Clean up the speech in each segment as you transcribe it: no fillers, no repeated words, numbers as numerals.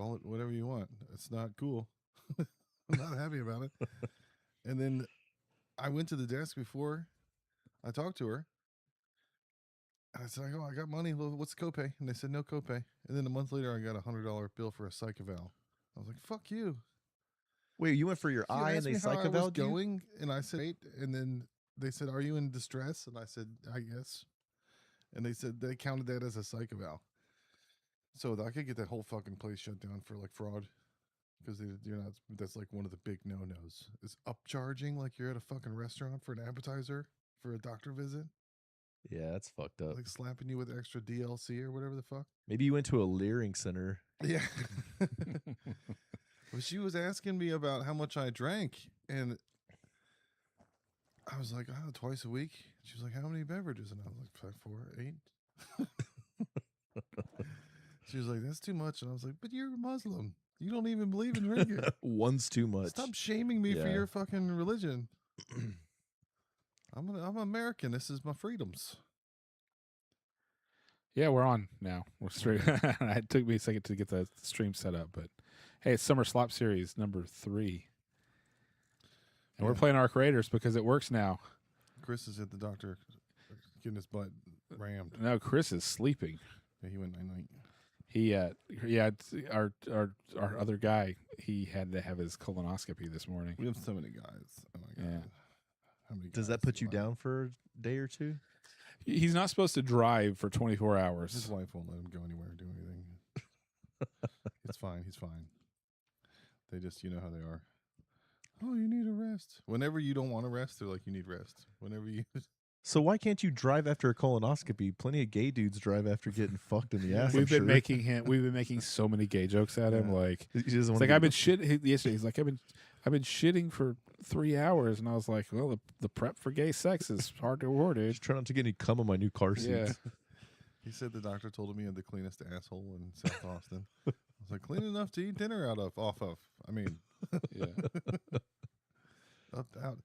call it whatever you want. It's not cool. I'm not happy about it. And then I went to the desk before I talked to her. And I said, I got money. Well, what's the copay? And they said, no copay. And then a month later, I got a $100 bill for a psych eval. I was like, fuck you. Wait, you went for your eye and they psych eval going? And I said, wait. And then they said, are you in distress? And I said, I guess. And they said they counted that as a psych eval. So I could get that whole fucking place shut down for like fraud. Because you're not. That's like one of the big no-nos. Is upcharging like you're at a fucking restaurant for an appetizer for a doctor visit. Yeah, that's fucked up. Like slapping you with extra DLC or whatever the fuck. Maybe you went to a Leering center. Yeah. Well, she was asking me about how much I drank, and I was like, twice a week. She was like, how many beverages? And I was like, 5, 4, 8. She was like, that's too much. And I was like, but you're a Muslim. You don't even believe in drinking. One's too much. Stop shaming me for your fucking religion. I'm American. This is my freedoms. Yeah, we're on now. We're straight. It took me a second to get the stream set up, but hey, it's Summer Slop Series number 3. And we're playing Arc Raiders because it works now. Chris is at the doctor getting his butt rammed. No, Chris is sleeping. Yeah, he went night-night. He our other guy, he had to have his colonoscopy this morning. We have so many guys. Oh my god. Yeah. How many Does guys that put you down for a day or two? He's not supposed to drive for 24 hours. His wife won't let him go anywhere or do anything. It's fine. He's fine. They just, you know how they are. Oh, you need a rest. Whenever you don't want to rest, they're like, you need rest. Whenever you... So why can't you drive after a colonoscopy? Plenty of gay dudes drive after getting fucked in the ass. We've been making so many gay jokes at him. Like, it's like I've been shitting yesterday. He's like, I've been shitting for 3 hours, and I was like, well, the prep for gay sex is hard to award, dude. Just trying not to get any cum on my new car seat. Yeah. He said the doctor told him he had the cleanest asshole in South Austin. I was like, clean enough to eat dinner off of. I mean, yeah. out.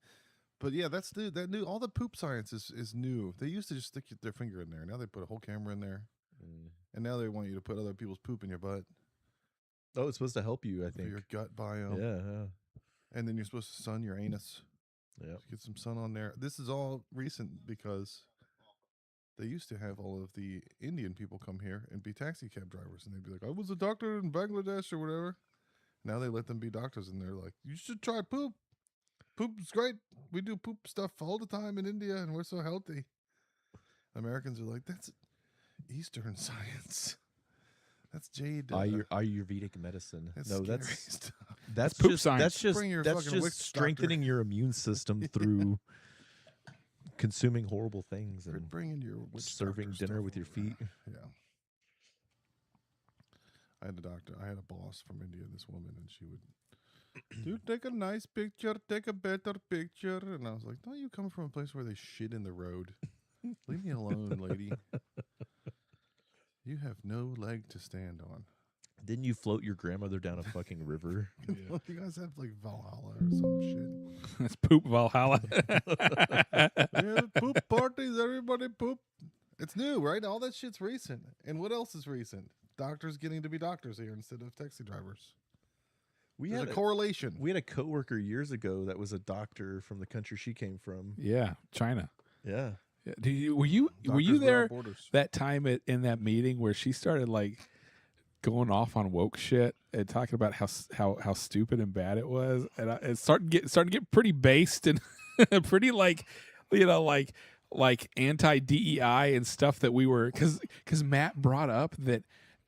But yeah, that's that new. All the poop science is new. They used to just stick their finger in there. Now they put a whole camera in there, and now they want you to put other people's poop in your butt. Oh, it's supposed to help you, I think. For your gut biome. Yeah. And then you're supposed to sun your anus. Yeah. Get some sun on there. This is all recent because they used to have all of the Indian people come here and be taxi cab drivers, and they'd be like, I was a doctor in Bangladesh or whatever. Now they let them be doctors, and they're like, you should try poop. Poop is great. We do poop stuff all the time in India, and we're so healthy. Americans are like, that's Eastern science. That's jade. Ayurvedic medicine. That's poop just science. That's just strengthening your immune system through consuming horrible things and bringing your serving dinner with your feet. Yeah. I had a boss from India, this woman, and she would, dude, take a nice picture, take a better picture. And I was like, don't you come from a place where they shit in the road? Leave me alone, lady. You have no leg to stand on. Didn't you float your grandmother down a fucking river? Yeah. You guys have like Valhalla or some shit. That's poop Valhalla. Yeah, poop parties, everybody poop. It's new, right? All that shit's recent. And what else is recent? Doctors getting to be doctors here instead of taxi drivers. There's a correlation. We had a coworker years ago that was a doctor from the country she came from. Yeah, China. Yeah. Were you there that time in that meeting where she started like going off on woke shit and talking about how stupid and bad it was, and it started to get pretty based and pretty like anti DEI and stuff that we were because Matt brought up that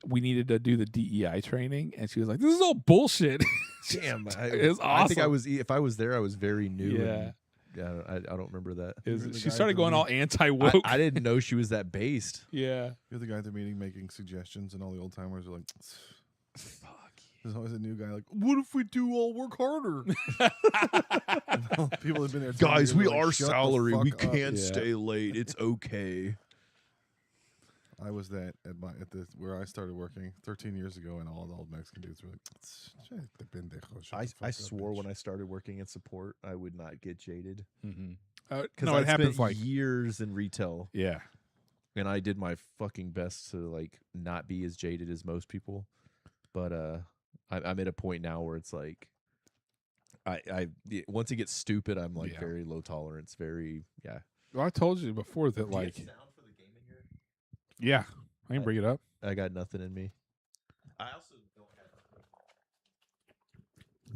we needed to do the DEI training, and she was like, "This is all bullshit." Damn, it was awesome. I think if I was there, I was very new. Yeah. I don't remember that. She started going all anti-woke. I didn't know she was that based. Yeah. You're the guy at the meeting making suggestions, and all the old timers are like, fuck. There's always a new guy like, what if we do all work harder? People have been there. Guys, we like, are salary. We can't. can't stay late. It's okay. I was that where I started working 13 years ago, and all the old Mexican dudes were like, I swore when I started working in support, I would not get jaded. Mm-hmm. No, it happens like years in retail. Yeah. And I did my fucking best to like not be as jaded as most people. But I'm at a point now where it's like, once it gets stupid, I'm like Yeah. very low tolerance. Very Well, I told you before that, like, sound for the gaming here? yeah, I can bring it up. I got nothing in me. I also don't have.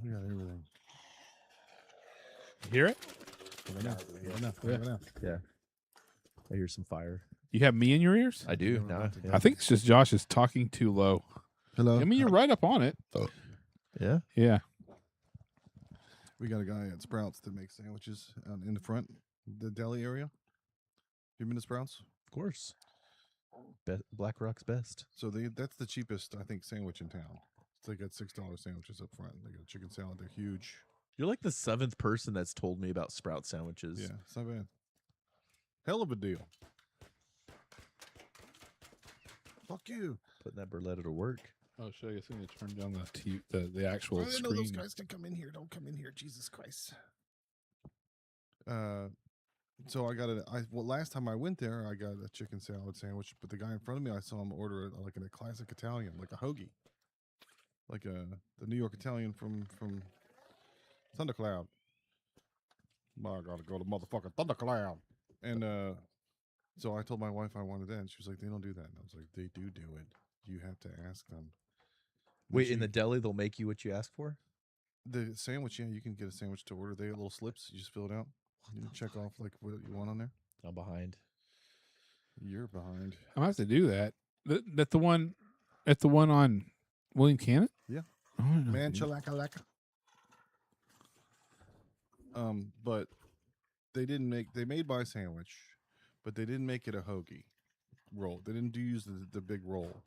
We got everything. Hear it? Yeah. I hear some fire. You have me in your ears? I do now. I think it's just Josh is talking too low. Hello. I mean, you're right up on it. Yeah. Yeah. We got a guy at Sprouts that makes sandwiches out in the front, the deli area. You been to Sprouts? Of course. Black Rock's best. So that's the cheapest, I think, sandwich in town. They got $6 sandwiches up front. They got a chicken salad. They're huge. You're like the 7th person that's told me about Sprout sandwiches. Yeah, it's not bad. Hell of a deal. Fuck you. Putting that Berletta to work. Oh, should I guess I'm going to turn down the actual I didn't know those screen? guys can come in here. Don't come in here. Jesus Christ. So I got last time I went there, I got a chicken salad sandwich, but the guy in front of me, I saw him order it like in a classic Italian, like a hoagie. Like the New York Italian from Thundercloud. I gotta go to motherfucking Thundercloud. And so I told my wife I wanted that, and she was like, they don't do that. And I was like, they do it. You have to ask them. Wait, in the deli, they'll make you what you ask for? The sandwich, yeah, you can get a sandwich to order. They have little slips. You just fill it out. You check off like what you want on there. I'm behind. You're behind. I'm gonna have to do that. At the one on William Cannon? Yeah. Oh, I know. Man, chalaka-laka. But they made my sandwich, but they didn't make it a hoagie roll. They didn't use the big roll.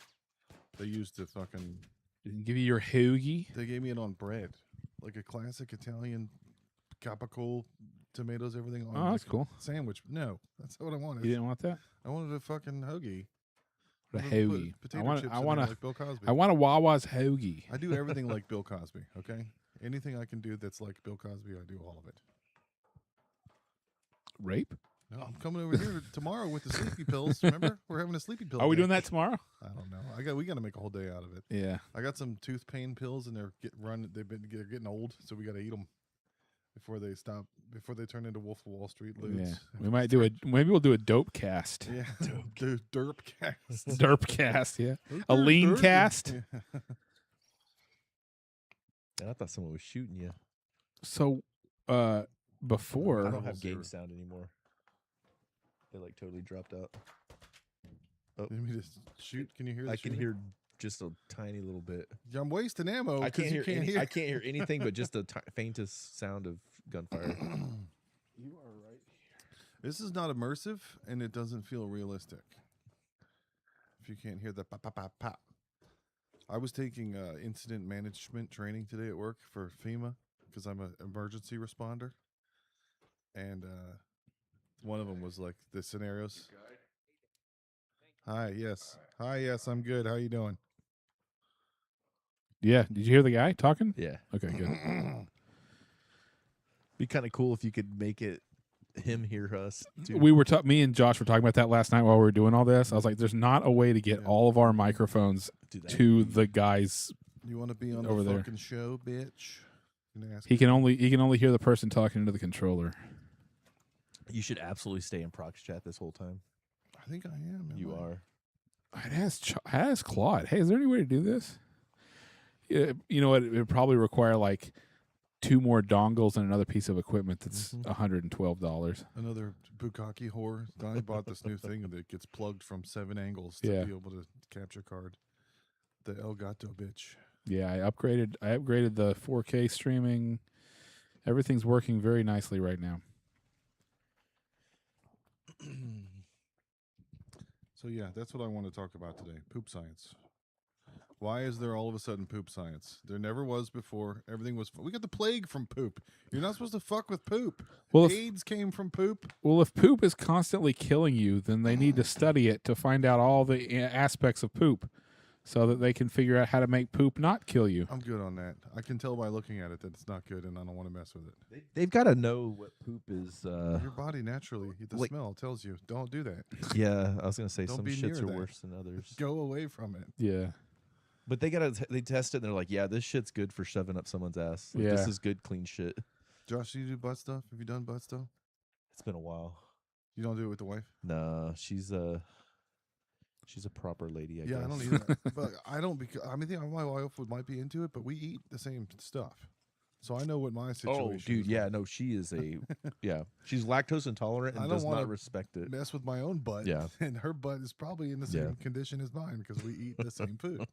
They used the fucking. Didn't give you your hoagie? They gave me it on bread, like a classic Italian capicola, tomatoes, everything on. Oh, that's cool. Sandwich. No, that's not what I wanted. You didn't want that? I wanted a fucking hoagie. A I wanted to put hoagie. Potato I want. chips I in want there a. like Bill Cosby. I want a Wawa's hoagie. I do everything like Bill Cosby. Okay, anything I can do that's like Bill Cosby, I do all of it. Rape? No, I'm coming over here tomorrow with the sleepy pills. Remember, we're having a sleepy pill. Are we day. doing that tomorrow? I don't know. We got to make a whole day out of it. Yeah. I got some tooth pain pills, and they're getting old, so we got to eat them before they stop. Before they turn into Wolf of Wall Street lewds. Yeah. We might do maybe we'll do a dope cast. Yeah, the derp cast. Derp cast, yeah. A lean cast. Yeah. I thought someone was shooting you. So before I don't have game sound anymore. They like totally dropped out. Let me just shoot. Can you hear? I can hear just a tiny little bit. Yeah, I'm wasting ammo. I can't you hear. I can't hear anything but just the faintest sound of gunfire. you are right here. This is not immersive, and it doesn't feel realistic. If you can't hear the pop, pop, pop, pop. I was taking incident management training today at work for FEMA because I'm an emergency responder, and one of them was like the scenarios. Hi, yes. Hi, yes, I'm good. How you doing? Yeah. Did you hear the guy talking? Yeah, Okay, good. be kind of cool if you could make it him hear us too. Me and Josh were talking about that last night while we were doing all this. I was like, there's not a way to get all of our microphones Do that. to the guys. You want to be on Over the there. fucking show, bitch? He can only hear the person talking into the controller. You should absolutely stay in prox chat this whole time. I think I am. You are. I'd ask Claude, hey, is there any way to do this? Yeah, you know what? It would probably require like 2 more dongles and another piece of equipment that's $112. Another bukkake whore. Donnie bought this new thing that gets plugged from 7 angles to Yeah. be able to capture card. The Elgato bitch. Yeah, I upgraded the 4K streaming. Everything's working very nicely right now. So yeah, that's what I want to talk about today. Poop science. Why is there all of a sudden poop science? There never was before. Everything was. We got the plague from poop. You're not supposed to fuck with poop. Well, AIDS came from poop. Well, if poop is constantly killing you, then they need to study it to find out all the aspects of poop so that they can figure out how to make poop not kill you. I'm good on that. I can tell by looking at it that it's not good, and I don't want to mess with it. They've got to know what poop is. Your body naturally, the like- smell tells you, don't do that. Yeah, I was gonna say Don't some be shits near are that. worse than others. Go away from it. Yeah. But they test it and they're like, yeah, this shit's good for shoving up someone's ass. Like, this Yeah. is good, clean shit. Josh, do you do butt stuff? Have you done butt stuff? It's been a while. You don't do it with the wife? Nah, she's a proper lady, I guess. I don't either. But I don't because I mean, my wife might be into it, but we eat the same stuff, so I know what my situation. Oh, dude, is. yeah, no, she is she's lactose intolerant and I don't does wanna not respect it. mess with my own butt. Yeah. And her butt is probably in the same condition as mine because we eat the same food.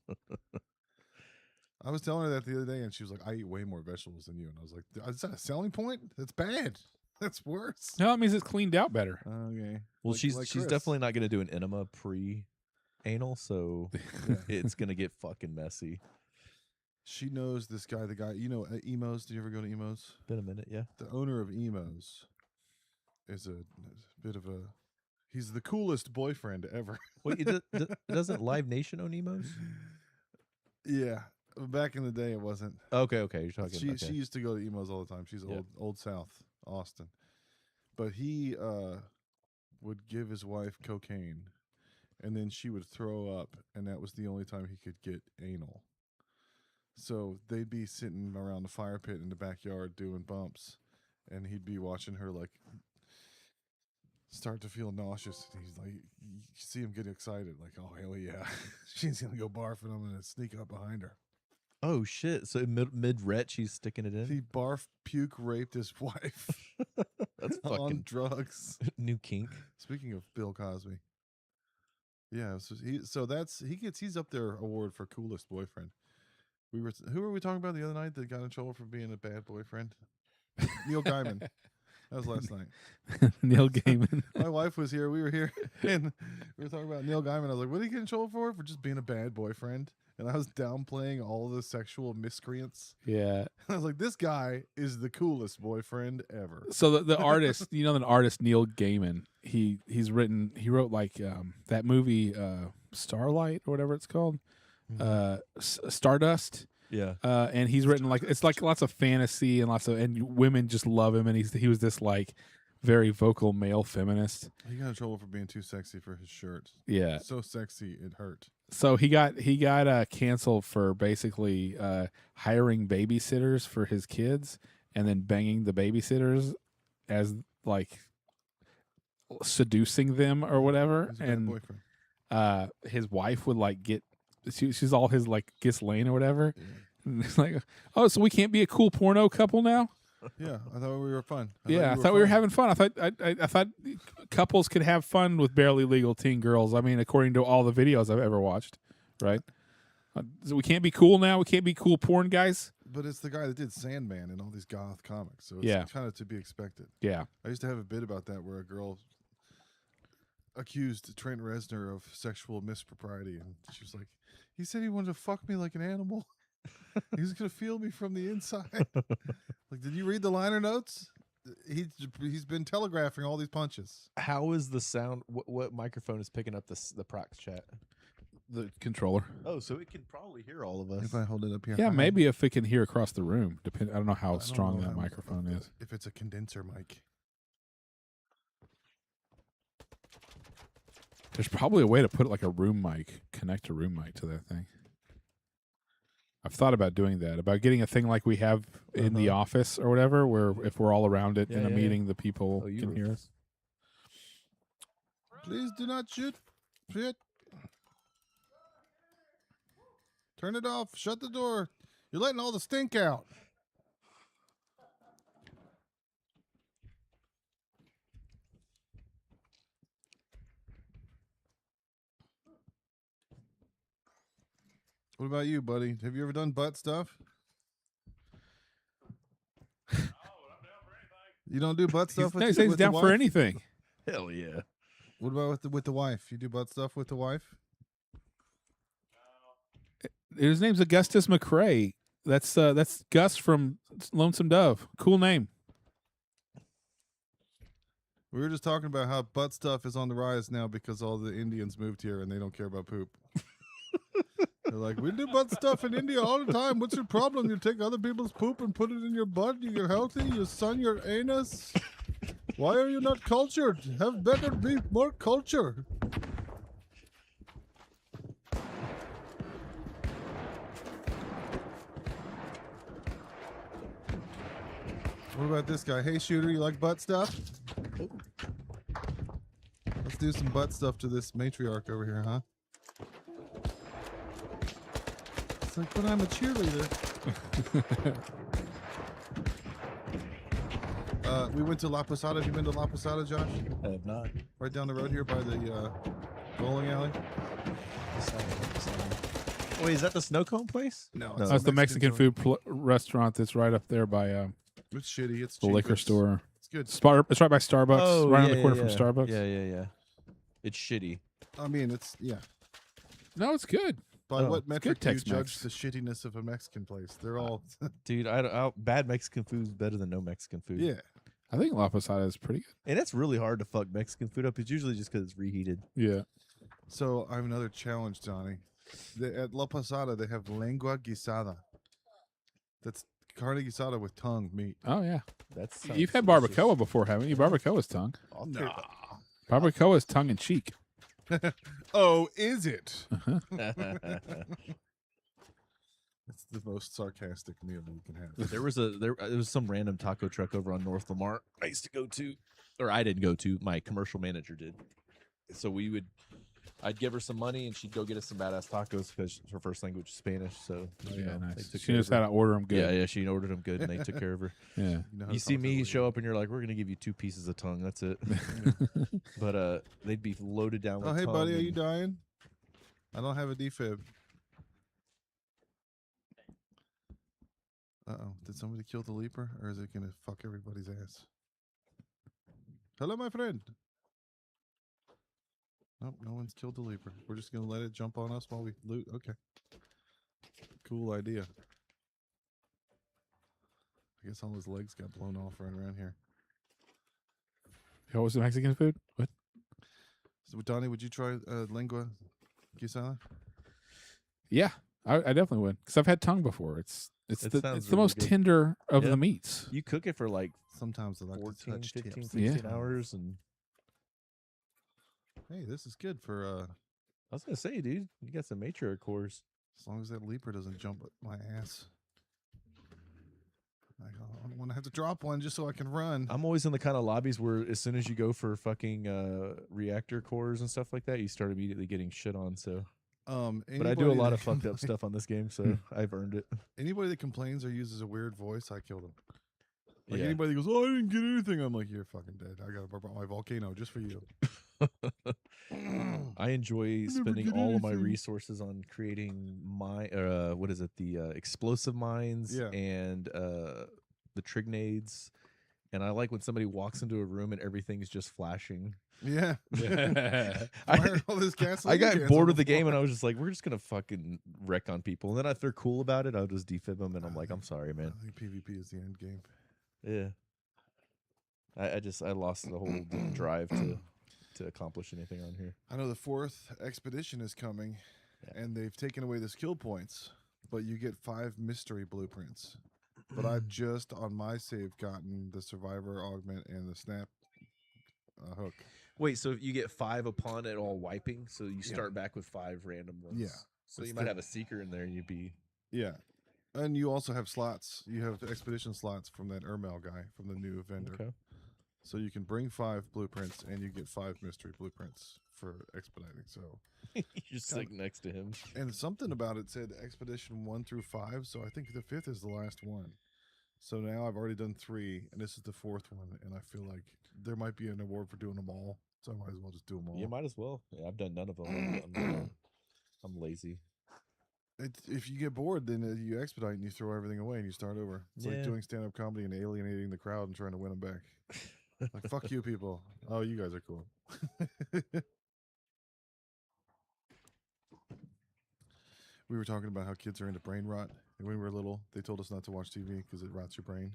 I was telling her that the other day, and she was like, "I eat way more vegetables than you," and I was like, "Is that a selling point? That's bad. That's worse." No, it means it's cleaned out better. Okay. Well, Like she's Chris. definitely not going to do an enema pre-anal, so it's going to get fucking messy. She knows this guy. The guy, Emos. Did you ever go to Emos? Been a minute, yeah. The owner of Emos is a bit of a. He's the coolest boyfriend ever. Wait, doesn't Live Nation own emos? Yeah. Back in the day, it wasn't. Okay, you're talking. She used to go to Emos all the time. She's old South Austin, but he would give his wife cocaine, and then she would throw up, and that was the only time he could get anal. So they'd be sitting around the fire pit in the backyard doing bumps, and he'd be watching her like start to feel nauseous. And he's like, you see him get excited, like, oh hell yeah, she's gonna go barf, and I'm gonna sneak up behind her. Oh shit! So mid-ret, she's sticking it in. He barf, puke, raped his wife. That's on fucking drugs. new kink. Speaking of Bill Cosby, yeah. So he's up there award for coolest boyfriend. Who were we talking about the other night that got in trouble for being a bad boyfriend? Neil Gaiman. That was last night. Neil Gaiman. My wife was here. We were here, and we were talking about Neil Gaiman. I was like, "What did he get in trouble for? For just being a bad boyfriend?" And I was downplaying all the sexual miscreants. Yeah. I was like, "This guy is the coolest boyfriend ever." So the artist, the artist Neil Gaiman, he wrote like that movie Starlight or whatever it's called, Stardust. Yeah. And he's written like it's like lots of fantasy and women just love him, and he was this like very vocal male feminist. He got in trouble for being too sexy for his shirt. Yeah. So sexy it hurt. So he got canceled for basically hiring babysitters for his kids and then banging the babysitters as like seducing them or whatever. He's a bad And boyfriend. his wife would like she's all his like Ghislaine or whatever. Yeah. And it's like, oh, so we can't be a cool porno couple now? Yeah, I thought we were fun. I thought we were having fun. I thought couples could have fun with barely legal teen girls. I mean, according to all the videos I've ever watched, right? So we can't be cool now. We can't be cool porn guys. But it's the guy that did Sandman and all these goth comics, so it's kind of to be expected. Yeah. I used to have a bit about that where a girl accused Trent Reznor of sexual mispropriety, and she was like, "He said he wanted to fuck me like an animal. He was gonna feel me from the inside." Like, did you read the liner notes? He's been telegraphing all these punches. How is the sound? What microphone is picking up the prox chat? The controller. Oh, so it can probably hear all of us. If I hold it up here, Yeah, maybe if it can hear across the room. I don't know how I don't strong know that how- microphone is. If it's a condenser mic. There's probably a way to put like a room mic, connect a room mic to that thing. I've thought about doing that, about getting a thing like we have in the office or whatever, where if we're all around it in a meeting, the people can hear us. Please do not shoot. Shit. Turn it off. Shut the door. You're letting all the stink out. What about you, buddy? Have you ever done butt stuff? You don't do butt stuff with, He's with the down wife? for anything. Hell yeah. What about with the wife? You do butt stuff with the wife? His name's Augustus McCrae. That's Gus from Lonesome Dove. Cool name. We were just talking about how butt stuff is on the rise now because all the Indians moved here and they don't care about poop. They're like, we do butt stuff in India all the time. What's your problem? You take other people's poop and put it in your butt. You get healthy. You sun your anus. Why are you not cultured? Have better be more culture. What about this guy? Hey, shooter, you like butt stuff? Let's do some butt stuff to this matriarch over here, huh? It's like, but I'm a cheerleader. We went to La Posada. Have you been to La Posada, Josh? I have not. Right down the road here by the bowling alley. Wait, is that the snow cone place? No, That's the Mexican food restaurant that's right up there by It's shitty. It's the cheap. liquor store. It's good. It's right by Starbucks. Oh, right on yeah, the corner yeah, from Starbucks. Yeah. It's shitty. I mean, it's No, it's good. By Oh, what metric do you Tex-Mex. judge the shittiness of a Mexican place? They're all Dude, bad Mexican food is better than no Mexican food. yeah. I think La Posada is pretty good. And it's really hard to fuck Mexican food up. It's usually just because it's reheated. Yeah. So I have another challenge, Johnny. At La Posada, they have lengua guisada. That's carne guisada with tongue meat. Oh yeah. That's You've had barbacoa before, haven't you? Barbacoa's tongue. Barbacoa's tongue in cheek. Oh, is it? There It's the most sarcastic meal you can have. was some random taco truck over on North Lamar I used to go to, or I didn't go to. My commercial manager did. So I'd give her some money and she'd go get us some badass tacos because her first language is Spanish. So Yeah, they nice. took She care knows of how her. to order them good. Yeah, she ordered them good and they took care of her. Yeah. You, know how You to see talk to me the show lady. up and you're like, we're gonna give you 2 pieces of tongue. That's it. But they'd be loaded down with Oh, hey, tongue buddy, are and- you dying? I don't have a defib. Uh-oh. Did somebody kill the leaper, or is it going to fuck everybody's ass? Hello, my friend. Nope, no one's killed the leaper. We're just going to let it jump on us while we loot. Okay. Cool idea. I guess all his legs got blown off right around here. What was the Mexican food? What? So, Donnie, would you try lengua guisada? Yeah, I definitely would because I've had tongue before. It's It the sounds the most really good. tender of Yeah. the meats. You cook it for like Sometimes I like 14, to touch 15, tips. 16 hours, and Hey, this is good for I was gonna say, dude, you got some matriarch cores. as long as that leaper doesn't jump at my ass. I don't want to have to drop one just so I can run. I'm always in the kind of lobbies where as soon as you go for fucking reactor cores and stuff like that, you start immediately getting shit on. So, but I do a anybody lot that of fucked up compla- stuff on this game, so I've earned it. Anybody that complains or uses a weird voice, I kill them. Like Yeah. anybody that goes, "Oh, I didn't get anything," I'm like, "You're fucking dead. I brought my volcano just for you." I enjoy never spending get all of my anything. resources on creating what is it? The explosive mines Yeah. and the trignades. And I like when somebody walks into a room and everything's just flashing. Yeah. I, Fire all this I gasoline got cans on bored the of the game floor. and I was just like, we're just gonna fucking wreck on people. And then if they're cool about it, I'll just defib them and I'm like, I'm sorry, man. I think PvP is the end game. Yeah. I lost the whole drive to accomplish anything on here. I know the 4th expedition is coming, and they've taken away the skill points, but you get 5 mystery blueprints. But I've just on my save gotten the survivor augment and the snap hook. Wait, so you get 5 upon it all wiping, so you Yeah. start back with 5 random ones. Yeah. So It's you might the- have a seeker in there and you'd be Yeah. And you also have slots. You have expedition slots from that Ermel guy from the new vendor. okay. So you can bring 5 blueprints and you get 5 mystery blueprints for expediting. So, You're just sitting next to him. and something about it said expedition 1 through 5. So I think the 5th is the last one. So now I've already done 3, and this is the 4th one. And I feel like there might be an award for doing them all. So I might as well just do them all. You might as well. Yeah, I've done none of them. I'm lazy. If you get bored, then you expedite and you throw everything away and you start over. It's like Yeah. doing stand-up comedy and alienating the crowd and trying to win them back. Like, fuck you people. Oh, you guys are cool. We were talking about how kids are into brain rot. And when we were little, they told us not to watch TV because it rots your brain.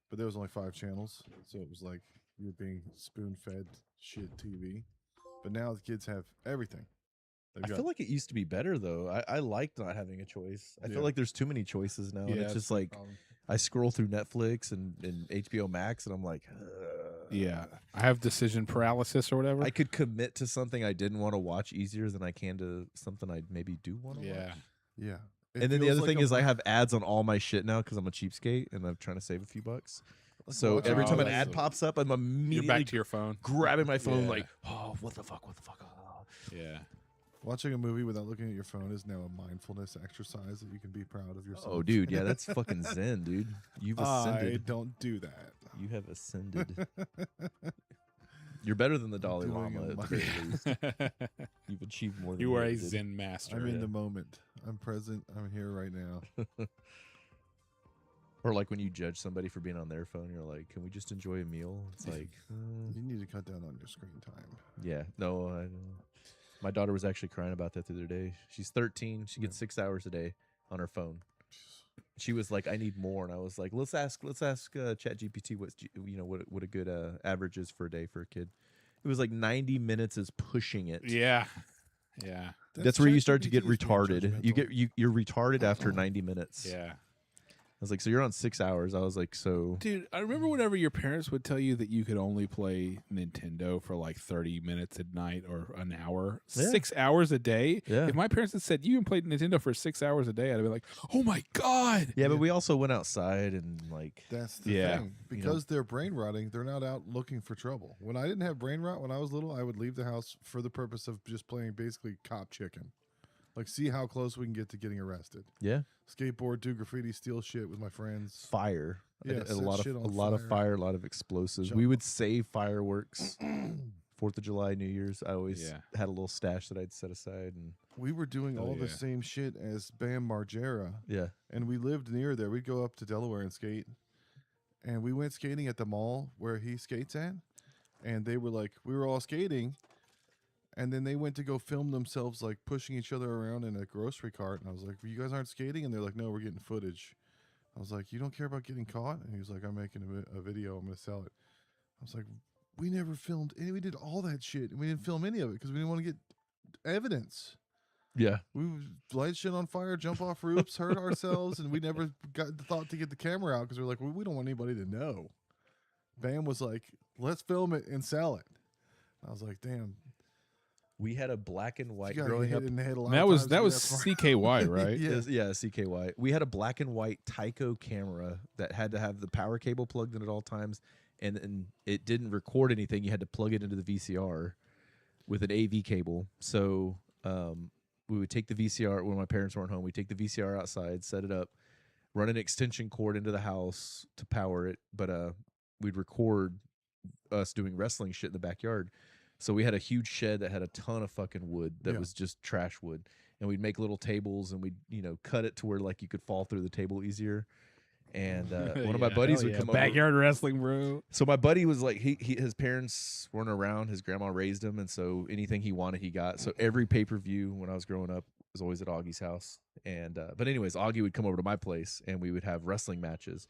But there was only 5 channels. So it was like you were being spoon-fed shit TV. But now the kids have everything. I feel like it used to be better though. I liked not having a choice. I Yeah. feel like there's too many choices now, and it's just like I scroll through Netflix and HBO Max, and I'm like, Yeah, I have decision paralysis or whatever. I could commit to something I didn't want to watch easier than I can to something I maybe do want to watch. Yeah. And then the other thing is I have ads on all my shit now because I'm a cheapskate and I'm trying to save a few bucks. So watching every Oh, time an that's ad so- pops up, I'm You're immediately back to your phone. grabbing my phone Yeah. like, oh, what the fuck, oh. Yeah. Watching a movie without looking at your phone is now a mindfulness exercise that you can be proud of yourself. Oh, dude, yeah, that's fucking zen, dude. You've I ascended. don't do that. You have ascended. You're better than the Dalai Doing Lama a at the mi- very least. You've achieved more than You are he a ever did. Zen master. I'm in Yeah. the moment. I'm present. I'm here right now. Or like when you judge somebody for being on their phone, you're like, can we just enjoy a meal? It's like, You need to cut down on your screen time. yeah, no. My daughter was actually crying about that the other day. She's 13. She gets 6 hours a day on her phone. She was like, I need more, and I was like, let's ask ChatGPT what a good average is for a day for a kid. It was like 90 minutes is pushing it. Yeah. Yeah. That's where you start to ChatGPT get is being retarded. You're judgmental. retarded after 90 minutes. Yeah. I was like, so you're on 6 hours. I was like, so Dude, I remember whenever your parents would tell you that you could only play Nintendo for like 30 minutes at night or an hour, Yeah. 6 hours a day. Yeah. If my parents had said you can play Nintendo for 6 hours a day, I'd have been like, oh my God. yeah, but we also went outside and like That's the Yeah. thing. Because they're brain rotting, they're not out looking for trouble. When I didn't have brain rot when I was little, I would leave the house for the purpose of just playing basically cop chicken. Like, see how close we can get to getting arrested. yeah, Skateboard, do graffiti, steal shit with my friends. fire. Yeah, a set lot shit of on a lot of fire. fire, a lot of explosives. Jump. We would save fireworks. 4th of July, New Year's. I always Yeah. had a little stash that I'd set aside, and We were doing Oh, all the yeah. same shit as Bam Margera, yeah, and we lived near there. We'd go up to Delaware and skate, and we went skating at the mall where he skates at, and they were like, we were all skating, and then they went to go film themselves like pushing each other around in a grocery cart, and I was like, you guys aren't skating? And they're like, no, we're getting footage. I was like, you don't care about getting caught? And he was like, I'm making a video, I'm going to sell it. I was like, we never filmed any, we did all that shit, and we didn't film any of it because we didn't want to get evidence. yeah. We would light shit on fire, jump off roofs, hurt ourselves, and we never got the thought to get the camera out because we were like, well, we don't want anybody to know. Bam was like, let's film it and sell it. I was like, damn. We had a black and You white gotta growing get up. hit in the head a lot That of was times that to was be that smart. CKY, right? Yeah. Yeah, CKY. We had a black and white Tyco camera that had to have the power cable plugged in at all times, and it didn't record anything. You had to plug it into the VCR with an AV cable. So we would take the VCR when my parents weren't home. We'd take the VCR outside, set it up, run an extension cord into the house to power it. But we'd record us doing wrestling shit in the backyard. So we had a huge shed that had a ton of fucking wood that Yeah. was just trash wood. And we'd make little tables and we'd, cut it to where like you could fall through the table easier. And one of my Yeah, buddies hell would yeah. come over. Backyard wrestling, bro. So my buddy was like, his parents weren't around. His grandma raised him, and so anything he wanted, he got. So every pay-per-view when I was growing up was always at Augie's house. And but anyways, Augie would come over to my place, and we would have wrestling matches.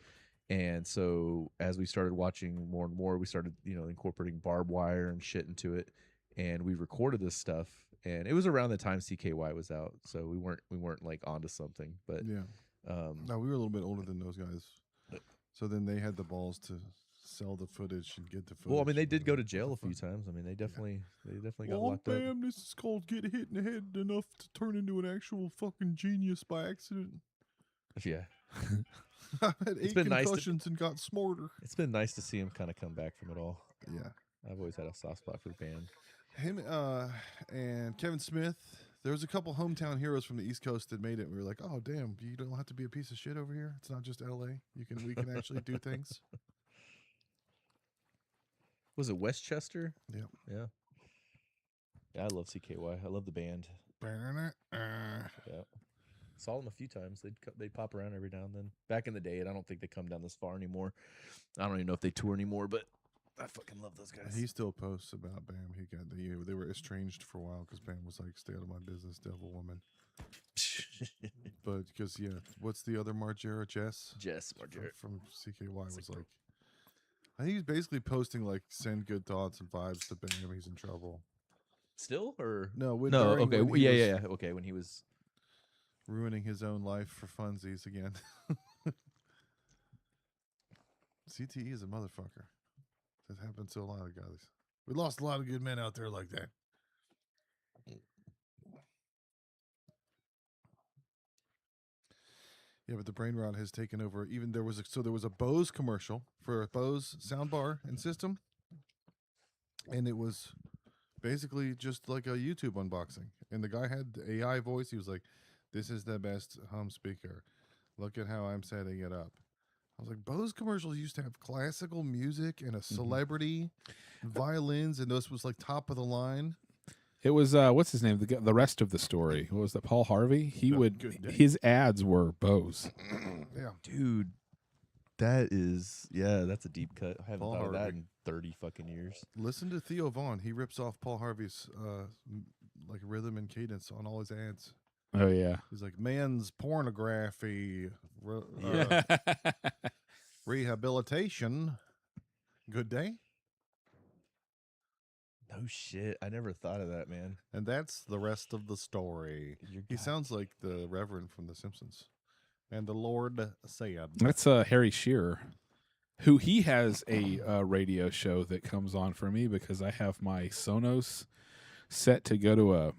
And so as we started watching more and more, we started incorporating barbed wire and shit into it, and we recorded this stuff. And it was around the time CKY was out, so we weren't like onto something, but. Yeah. No, we were a little bit older than those guys. So then they had the balls to sell the footage and get the footage. Well, I mean, they and did be go like, to jail a "What the few fuck?" times. I mean, they definitely got Well, locked up. bam, this is called get hit in the head enough to turn into an actual fucking genius by accident. Yeah, I had 8 been nice to- concussions and got smarter. it's been nice to see him kind of come back from it all. Yeah. I've always had a soft spot for the band. Him and Kevin Smith. There was a couple hometown heroes from the East Coast that made it. We were like, oh damn, you don't have to be a piece of shit over here. It's not just LA. We can actually do things. Was it Westchester? Yep. Yeah. Yeah, I love CKY. I love the band. Yeah. Saw them a few times. They'd pop around every now and then. Back in the day, and I don't think they come down this far anymore. I don't even know if they tour anymore, but I fucking love those guys. He still posts about Bam. They were estranged for a while because Bam was like, "Stay out of my business, devil woman." But because what's the other Margera? Jess Margera. from CKY was Sick, bro. like, I think he's basically posting like send good thoughts and vibes to Bam. He's in trouble. Still or No, no? during Okay, when he was yeah. Okay, when he was ruining his own life for funsies again. CTE is a motherfucker. That happens to a lot of guys. We lost a lot of good men out there like that. Yeah, but the brain rot has taken over. Even there was a Bose commercial for a Bose soundbar and system, and it was basically just like a YouTube unboxing. And the guy had the AI voice. He was like, "This is the best home speaker. Look at how I'm setting it up." I was like, Bose commercials used to have classical music and a celebrity, violins, and this was like top of the line. It was what's his name? The rest of the story. What was that? Paul Harvey. He would Good day. his ads were Bose. Yeah. Dude, that's a deep cut. I haven't Paul thought of that Harvey. in 30 fucking years. Listen to Theo Vaughn. He rips off Paul Harvey's like rhythm and cadence on all his ads. Oh yeah. He's like, man's pornography, rehabilitation. Good day. No shit. I never thought of that, man. And that's the rest of the story. He sounds like the Reverend from The Simpsons. And the Lord said. That's Harry Shearer, who he has a radio show that comes on for me because I have my Sonos set to go to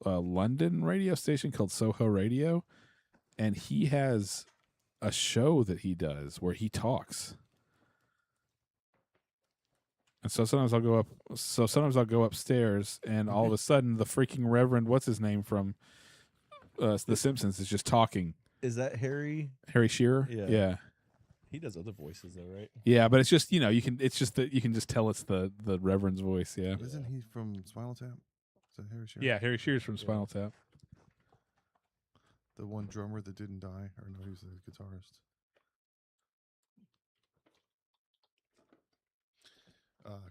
a London radio station called Soho Radio, and he has a show that he does where he talks. And so sometimes I'll go upstairs, and all of a sudden the freaking Reverend, what's his name from The Simpsons, is just talking. Is that Harry? Harry Shearer? Yeah. Yeah. He does other voices though, right? Yeah, but it's just, you can just tell it's the Reverend's voice, yeah. Isn't he from Spinal Tap? Is that Harry Shearer? Yeah, Harry Shearer's from Spinal Tap. The one drummer that didn't die? Or no, he's the guitarist.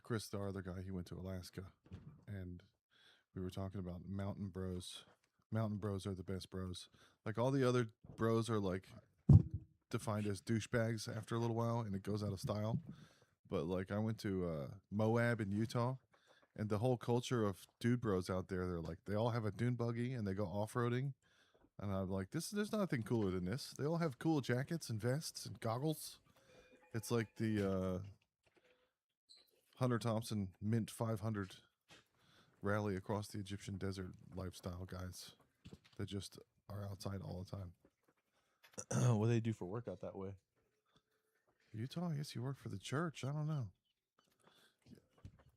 Chris, the other guy, he went to Alaska, and we were talking about mountain bros. Mountain bros are the best bros. Like all the other bros are like defined as douchebags after a little while, and it goes out of style. But like I went to Moab in Utah, and the whole culture of dude bros out there, they're like they all have a dune buggy and they go off roading, and I'm like, there's nothing cooler than this. They all have cool jackets and vests and goggles. It's like the Hunter Thompson Mint 500 rally across the Egyptian desert lifestyle guys that just are outside all the time. What do they do for work out that way? Utah, I guess you work for the church. I don't know.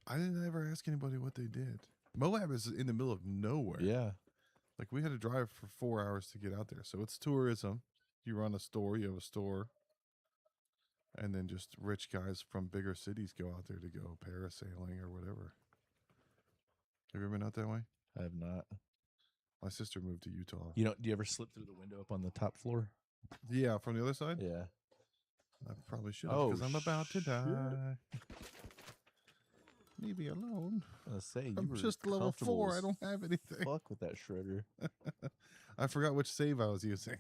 I didn't ever ask anybody what they did. Moab is in the middle of nowhere. Yeah. Like we had to drive for 4 hours to get out there. So it's tourism. You run a store, you have a store. And then just rich guys from bigger cities go out there to go parasailing or whatever. Have you ever been out that way? I have not. My sister moved to Utah. Do you ever slip through the window up on the top floor? Yeah, from the other side? Yeah. I probably should Oh, because I'm about to shit. die. Leave me alone. I say I'm just level 4. I don't have anything. Fuck with that shredder. I forgot which save I was using.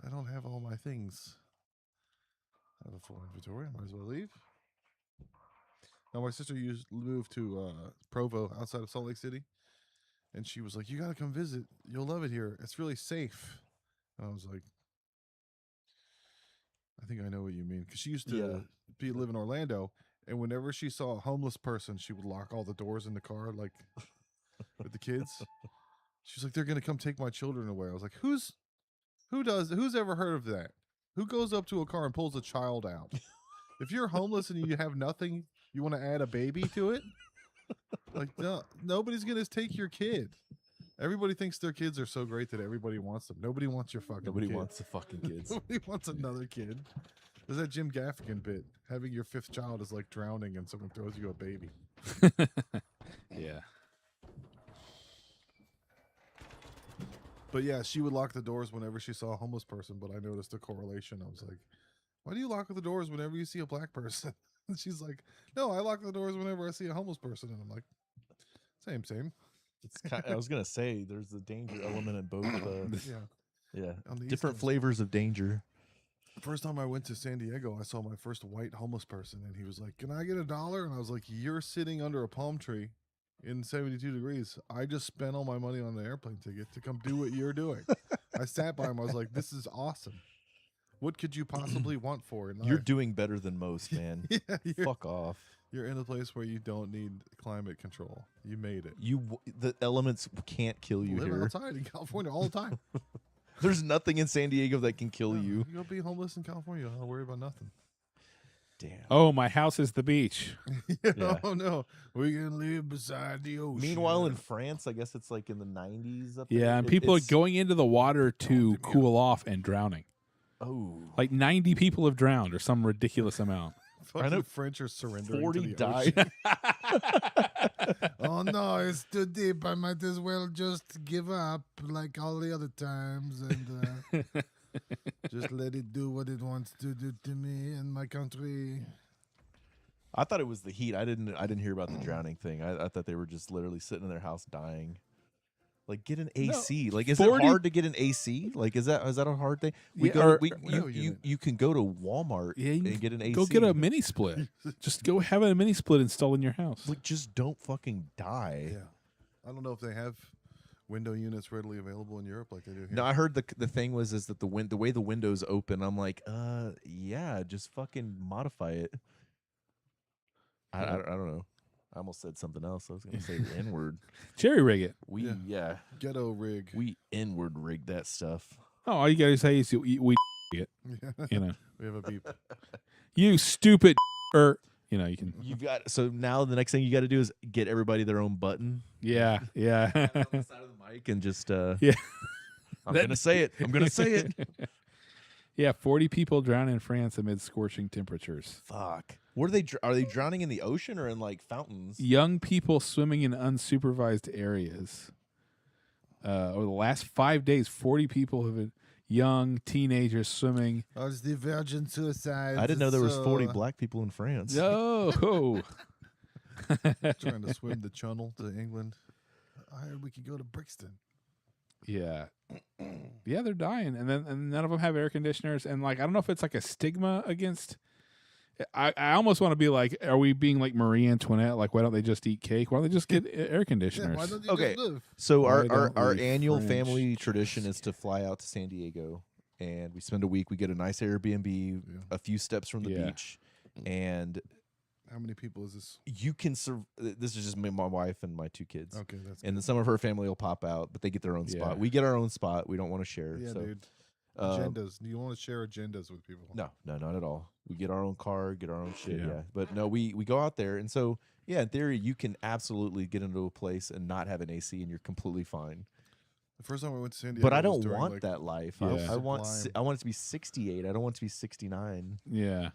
I don't have all my things. I have a full inventory. I might as well leave. Now, my sister moved to Provo outside of Salt Lake City. And she was like, you got to come visit. You'll love it here. It's really safe. And I was like, I think I know what you mean. Because she used to live in Orlando. And whenever she saw a homeless person, she would lock all the doors in the car, like with the kids. She was like, they're going to come take my children away. I was like, who's ever heard of that? Who goes up to a car and pulls a child out? If you're homeless and you have nothing, you want to add a baby to it? Like, no, nobody's going to take your kid. Everybody thinks their kids are so great that everybody wants them. Nobody wants your fucking Nobody kid. wants the fucking kids. Nobody wants another kid. There's that Jim Gaffigan bit. Having your 5th child is like drowning and someone throws you a baby. Yeah. But yeah, she would lock the doors whenever she saw a homeless person, but I noticed a correlation. I was like, why do you lock the doors whenever you see a black person? And she's like, no, I lock the doors whenever I see a homeless person. And I'm like, same. It's I was gonna say there's a danger element in both. Yeah. On the East Different Coast. flavors of danger. First time I went to San Diego, I saw my first white homeless person, and he was like, can I get $1? And I was like, you're sitting under a palm tree in 72 degrees. I just spent all my money on an airplane ticket to come do what you're doing. I sat by him. I was like, this is awesome. What could you possibly want for it? You're doing better than most, man. Yeah, Fuck off. You're in a place where you don't need climate control. You made it. The elements can't kill you Live here. outside in California all the time. There's nothing in San Diego that can kill No, you. You'll be homeless in California. I'll worry about nothing. Damn. Oh, my house is the beach. Yeah. Oh no, we can live beside the ocean. Meanwhile, in France, I guess it's like in the 90s up there. Yeah, and people are It's- going into the water to cool off and drowning. Oh. Like 90 people have drowned, or some ridiculous amount. Fucking know French are surrendering 40 to the died. ocean. Oh no, it's too deep. I might as well just give up like all the other times and just let it do what it wants to do to me and my country. I thought it was the heat. I didn't hear about the drowning thing. I thought they were just literally sitting in their house dying. Like, get an AC. Like, is 40 it hard to get an AC? Like, is that a hard thing? You can go to Walmart Yeah, you and get an AC. Go get a mini split. Just go have a mini split installed in your house. Like, just don't fucking die. Yeah, I don't know if they have window units readily available in Europe like they do here. No, I heard the thing was that the way the windows open. I'm like, yeah, just fucking modify it. I don't know. I almost said something else. I was gonna say the N-word. Jerry rig it. Yeah, Ghetto rig. we N-word rigged that stuff. Oh, all you gotta say is we it. You know, We have a beep. you stupid. You can. You've got so now the next thing you got to do is get everybody their own button. Yeah, yeah. Have it on the side of the mic and just Yeah. I'm gonna say it. I'm gonna say it. Yeah, 40 people drown in France amid scorching temperatures. Fuck. What are they drowning in the ocean or in like fountains? Young people swimming in unsupervised areas. Over the last 5 days, 40 people have been young teenagers swimming. Oh, it's the virgin suicide. I didn't know there was 40 black people in France. No. Trying to swim the Channel to England. I heard we could go to Brixton. Yeah. Yeah, they're dying. And none of them have air conditioners. And like, I don't know if it's like a stigma against. I almost want to be like, are we being like Marie Antoinette? Like, why don't they just eat cake? Why don't they just get air conditioners? Yeah, why don't you Okay. just live? So Why don't our we annual French family tradition is to fly out to San Diego, and we spend a week. We get a nice Airbnb, Yeah. a few steps from the Yeah. beach, and How many people is this? you can this is just me, my wife, and my 2 kids. Okay, that's And then some of her family will pop out, but they get their own Yeah. spot. We get our own spot. We don't want to share. yeah, so, dude. um, Agendas. Do you want to share agendas with people? No, not at all. We get our own car, get our own shit. Yeah. Yeah. But no, we go out there. And so, yeah, in theory, you can absolutely get into a place and not have an AC and you're completely fine. The first time I went to San Diego, But I was don't during, want like, that life. Yeah. I want Sublime. it to be 68. I don't want it to be 69. Yeah.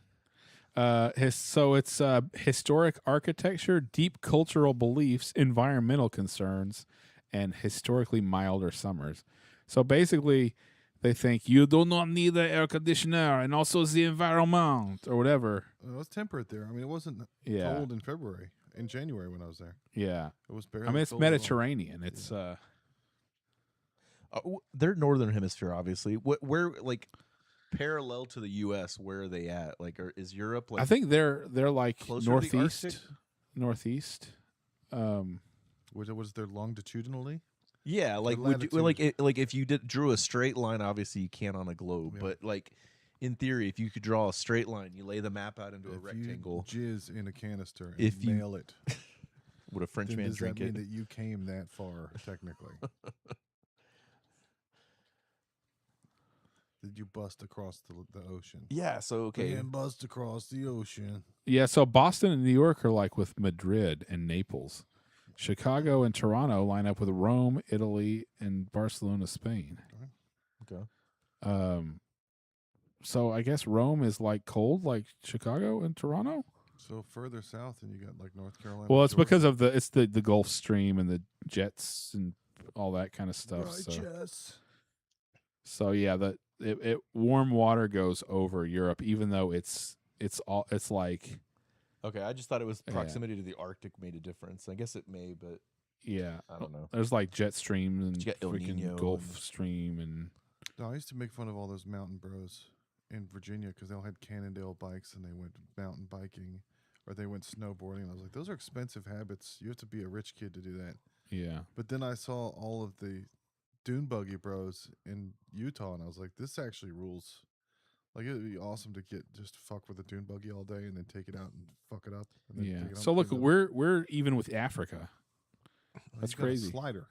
So it's historic architecture, deep cultural beliefs, environmental concerns, and historically milder summers. So basically, they think you do not need the air conditioner and also the environment or whatever. It was temperate there. I mean, it wasn't Yeah. cold in February. In January when I was there, Yeah. it was barely. I mean, it's cold at all. Mediterranean. It's They're northern hemisphere, obviously. Where like parallel to the U.S., where are they at? Like, is Europe like? I think they're like closer to the Arctic? northeast. Was there longitudinally? Yeah, like would you, latitude. like if you drew a straight line, obviously you can't on a globe, Yeah. but like in theory, if you could draw a straight line, you lay the map out into a If rectangle. you jizz in a canister and If you- mail it, Would a then Frenchman does drink that mean it? that you came that far technically? Did you bust across the ocean? Yeah. So okay. And bust across the ocean. Yeah, so Boston and New York are like with Madrid and Naples. Chicago and Toronto line up with Rome, Italy, and Barcelona, Spain. Okay. So I guess Rome is like cold, like Chicago and Toronto. So further south, and you got like North Carolina. Well, it's Georgia. because of the Gulf Stream and the jets and all that kind of stuff. Righteous. So yeah, it warm water goes over Europe, even though it's like Okay. I just thought it was Yeah. proximity to the Arctic made a difference. I guess it may, but yeah. I don't know. There's like jet stream and You got El freaking Nino Gulf and- Stream and No, I used to make fun of all those mountain bros in Virginia because they all had Cannondale bikes and they went mountain biking or they went snowboarding. And I was like, those are expensive habits. You have to be a rich kid to do that. yeah. But then I saw all of the dune buggy bros in Utah, and I was like, this actually rules. Like, it would be awesome to just fuck with a dune buggy all day and then take it out and fuck it up. And then Yeah. take it So home, look, clean it up. we're even with Africa. Well, that's you got a crazy. slider.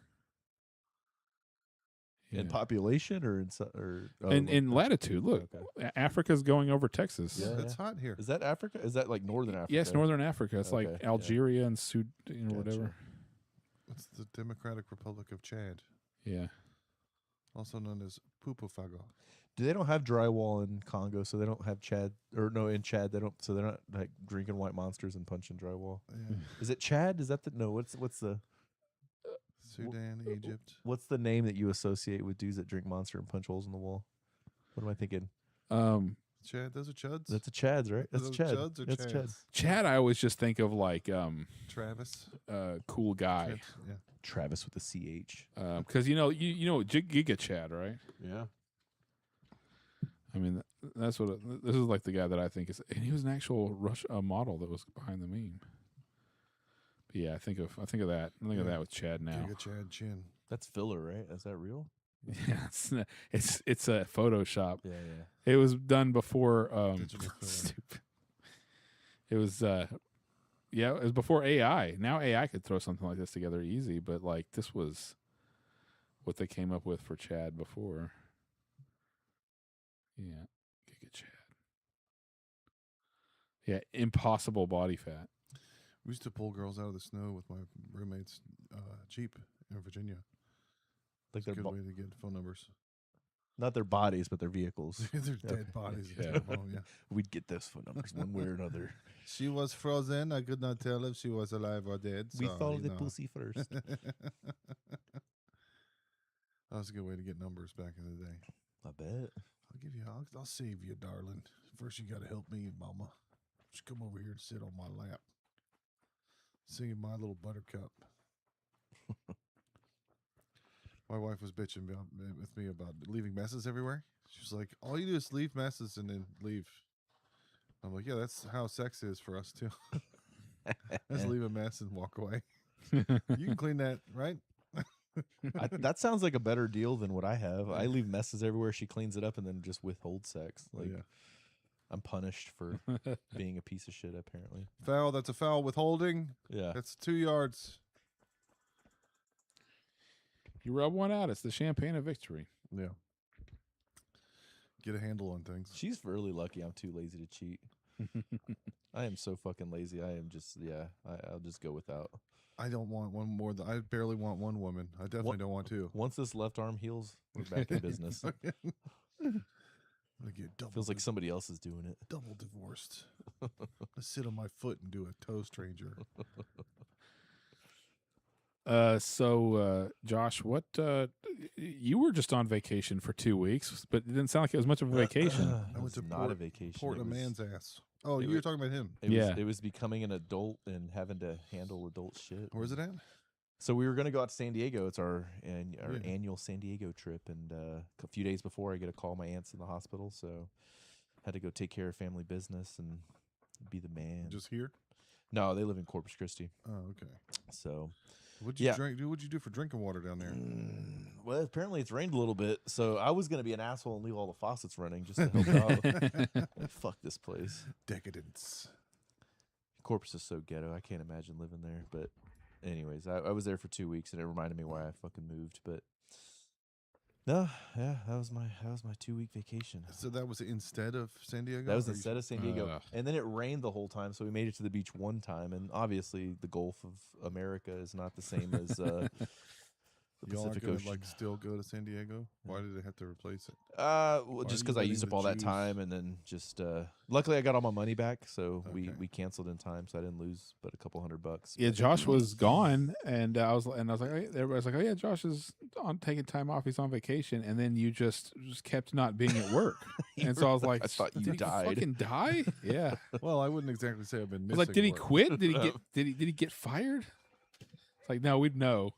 In Yeah. population or in latitude. Look, Okay. Africa's going over Texas. Yeah. It's hot here. Is that Africa? Is that like northern Africa? Yes, northern Africa. It's like Okay, yeah. Algeria and Sudan, Gotcha. whatever. It's the Democratic Republic of Chad, Yeah. also known as Pupufago. They don't have drywall in Congo, so they don't have Chad, or no, in Chad they don't. So they're not like drinking white monsters and punching drywall. Yeah. Is it Chad? Is that the no? What's the Sudan, Egypt. what's the name that you associate with dudes that drink monster and punch holes in the wall? What am I thinking? Chad, those are Chuds. That's a Chad's, right? That's Those Chad. Chuds or That's Chads? Chad. Chad, I always just think of like Travis. cool guy. Chads, yeah. Travis with a CH. Because you know Giga Chad, right? Yeah. I mean, that's what this is like. The guy that I think is, and he was an actual model that was behind the meme. But yeah, I think of that. I think of that with Chad now. Giga Chad Chin. That's filler, right? Is that real? Yeah, it's a Photoshop. Yeah, yeah. It was done before. Digital filler. Stupid. It was it was before AI. Now AI could throw something like this together easy, but like this was what they came up with for Chad before. Yeah, Giga Chad. Yeah, impossible body fat. We used to pull girls out of the snow with my roommate's Jeep in Virginia. Like It's a their good way to get phone numbers. not their bodies, but their vehicles. They're Okay. dead bodies. Yeah. Oh, yeah. We'd get those phone numbers one way or another. She was frozen. I could not tell if she was alive or dead. We so, follow you the know. pussy first. That was a good way to get numbers back in the day. I bet. I'll save you, darling. First, you got to help me, mama. Just come over here and sit on my lap. Singing My Little Buttercup. My wife was bitching with me about leaving messes everywhere. She was like, all you do is leave messes and then leave. I'm like, yeah, that's how sex is for us, too. Just leave a mess and walk away. You can clean that, right? That sounds like a better deal than what I have. I leave messes everywhere. She cleans it up and then just withholds sex. Like Yeah. I'm punished for being a piece of shit. Apparently. Foul, that's a foul. Withholding, Yeah. that's 2 yards. You rub one out, it's the champagne of victory. Yeah. Get a handle on things. She's really lucky. I'm too lazy to cheat. I am so fucking lazy. I am just I'll just go without. I don't want one more. I barely want one woman. I definitely don't want two. Once this left arm heals, we're back in business. I'm gonna get Feels like somebody else is doing it. double divorced. I sit on my foot and do a toe stranger. So Josh, what you were just on vacation for 2 weeks, but it didn't sound like it was much of a vacation. I went was to not a vacation. Port It a was- man's ass. Oh, it you were was- talking about him. Yeah. It was becoming an adult and having to handle adult shit. Where's it at? So we were going to go out to San Diego. It's our Yeah. annual San Diego trip, and a few days before, I get a call. My aunt's in the hospital, so had to go take care of family business and be the man. Just here? No, they live in Corpus Christi, Oh, okay. so What'd you Yeah. drink? What'd you do for drinking water down there? well, apparently it's rained a little bit. So I was going to be an asshole and leave all the faucets running just to help out. Fuck this place. Decadence. Corpus is so ghetto. I can't imagine living there. But anyways, I was there for 2 weeks, and it reminded me why I fucking moved. But no, yeah, that was my 2 week vacation. So that was instead of San Diego? That was Or you- instead of San Diego, Ugh. and then it rained the whole time, so we made it to the beach one time. And obviously, the Gulf of America is not the same as the Y'all aren't Pacific gonna Ocean. like still go to San Diego? Why did they have to replace it? Well, Why just are because you I used letting up the all that Jews- time, and then just luckily I got all my money back, so Okay. we canceled in time, so I didn't lose but a couple $100. Yeah, But- Josh was gone, and I was like, hey, everybody's like, oh yeah, Josh is on taking time off. He's on vacation, and then you just kept not being at work, and so I was like, I thought you did died. he fucking die? Yeah. Well, I wouldn't exactly say I've been I missing. was like, did he work. quit? Did he get fired? It's like, no, we'd know.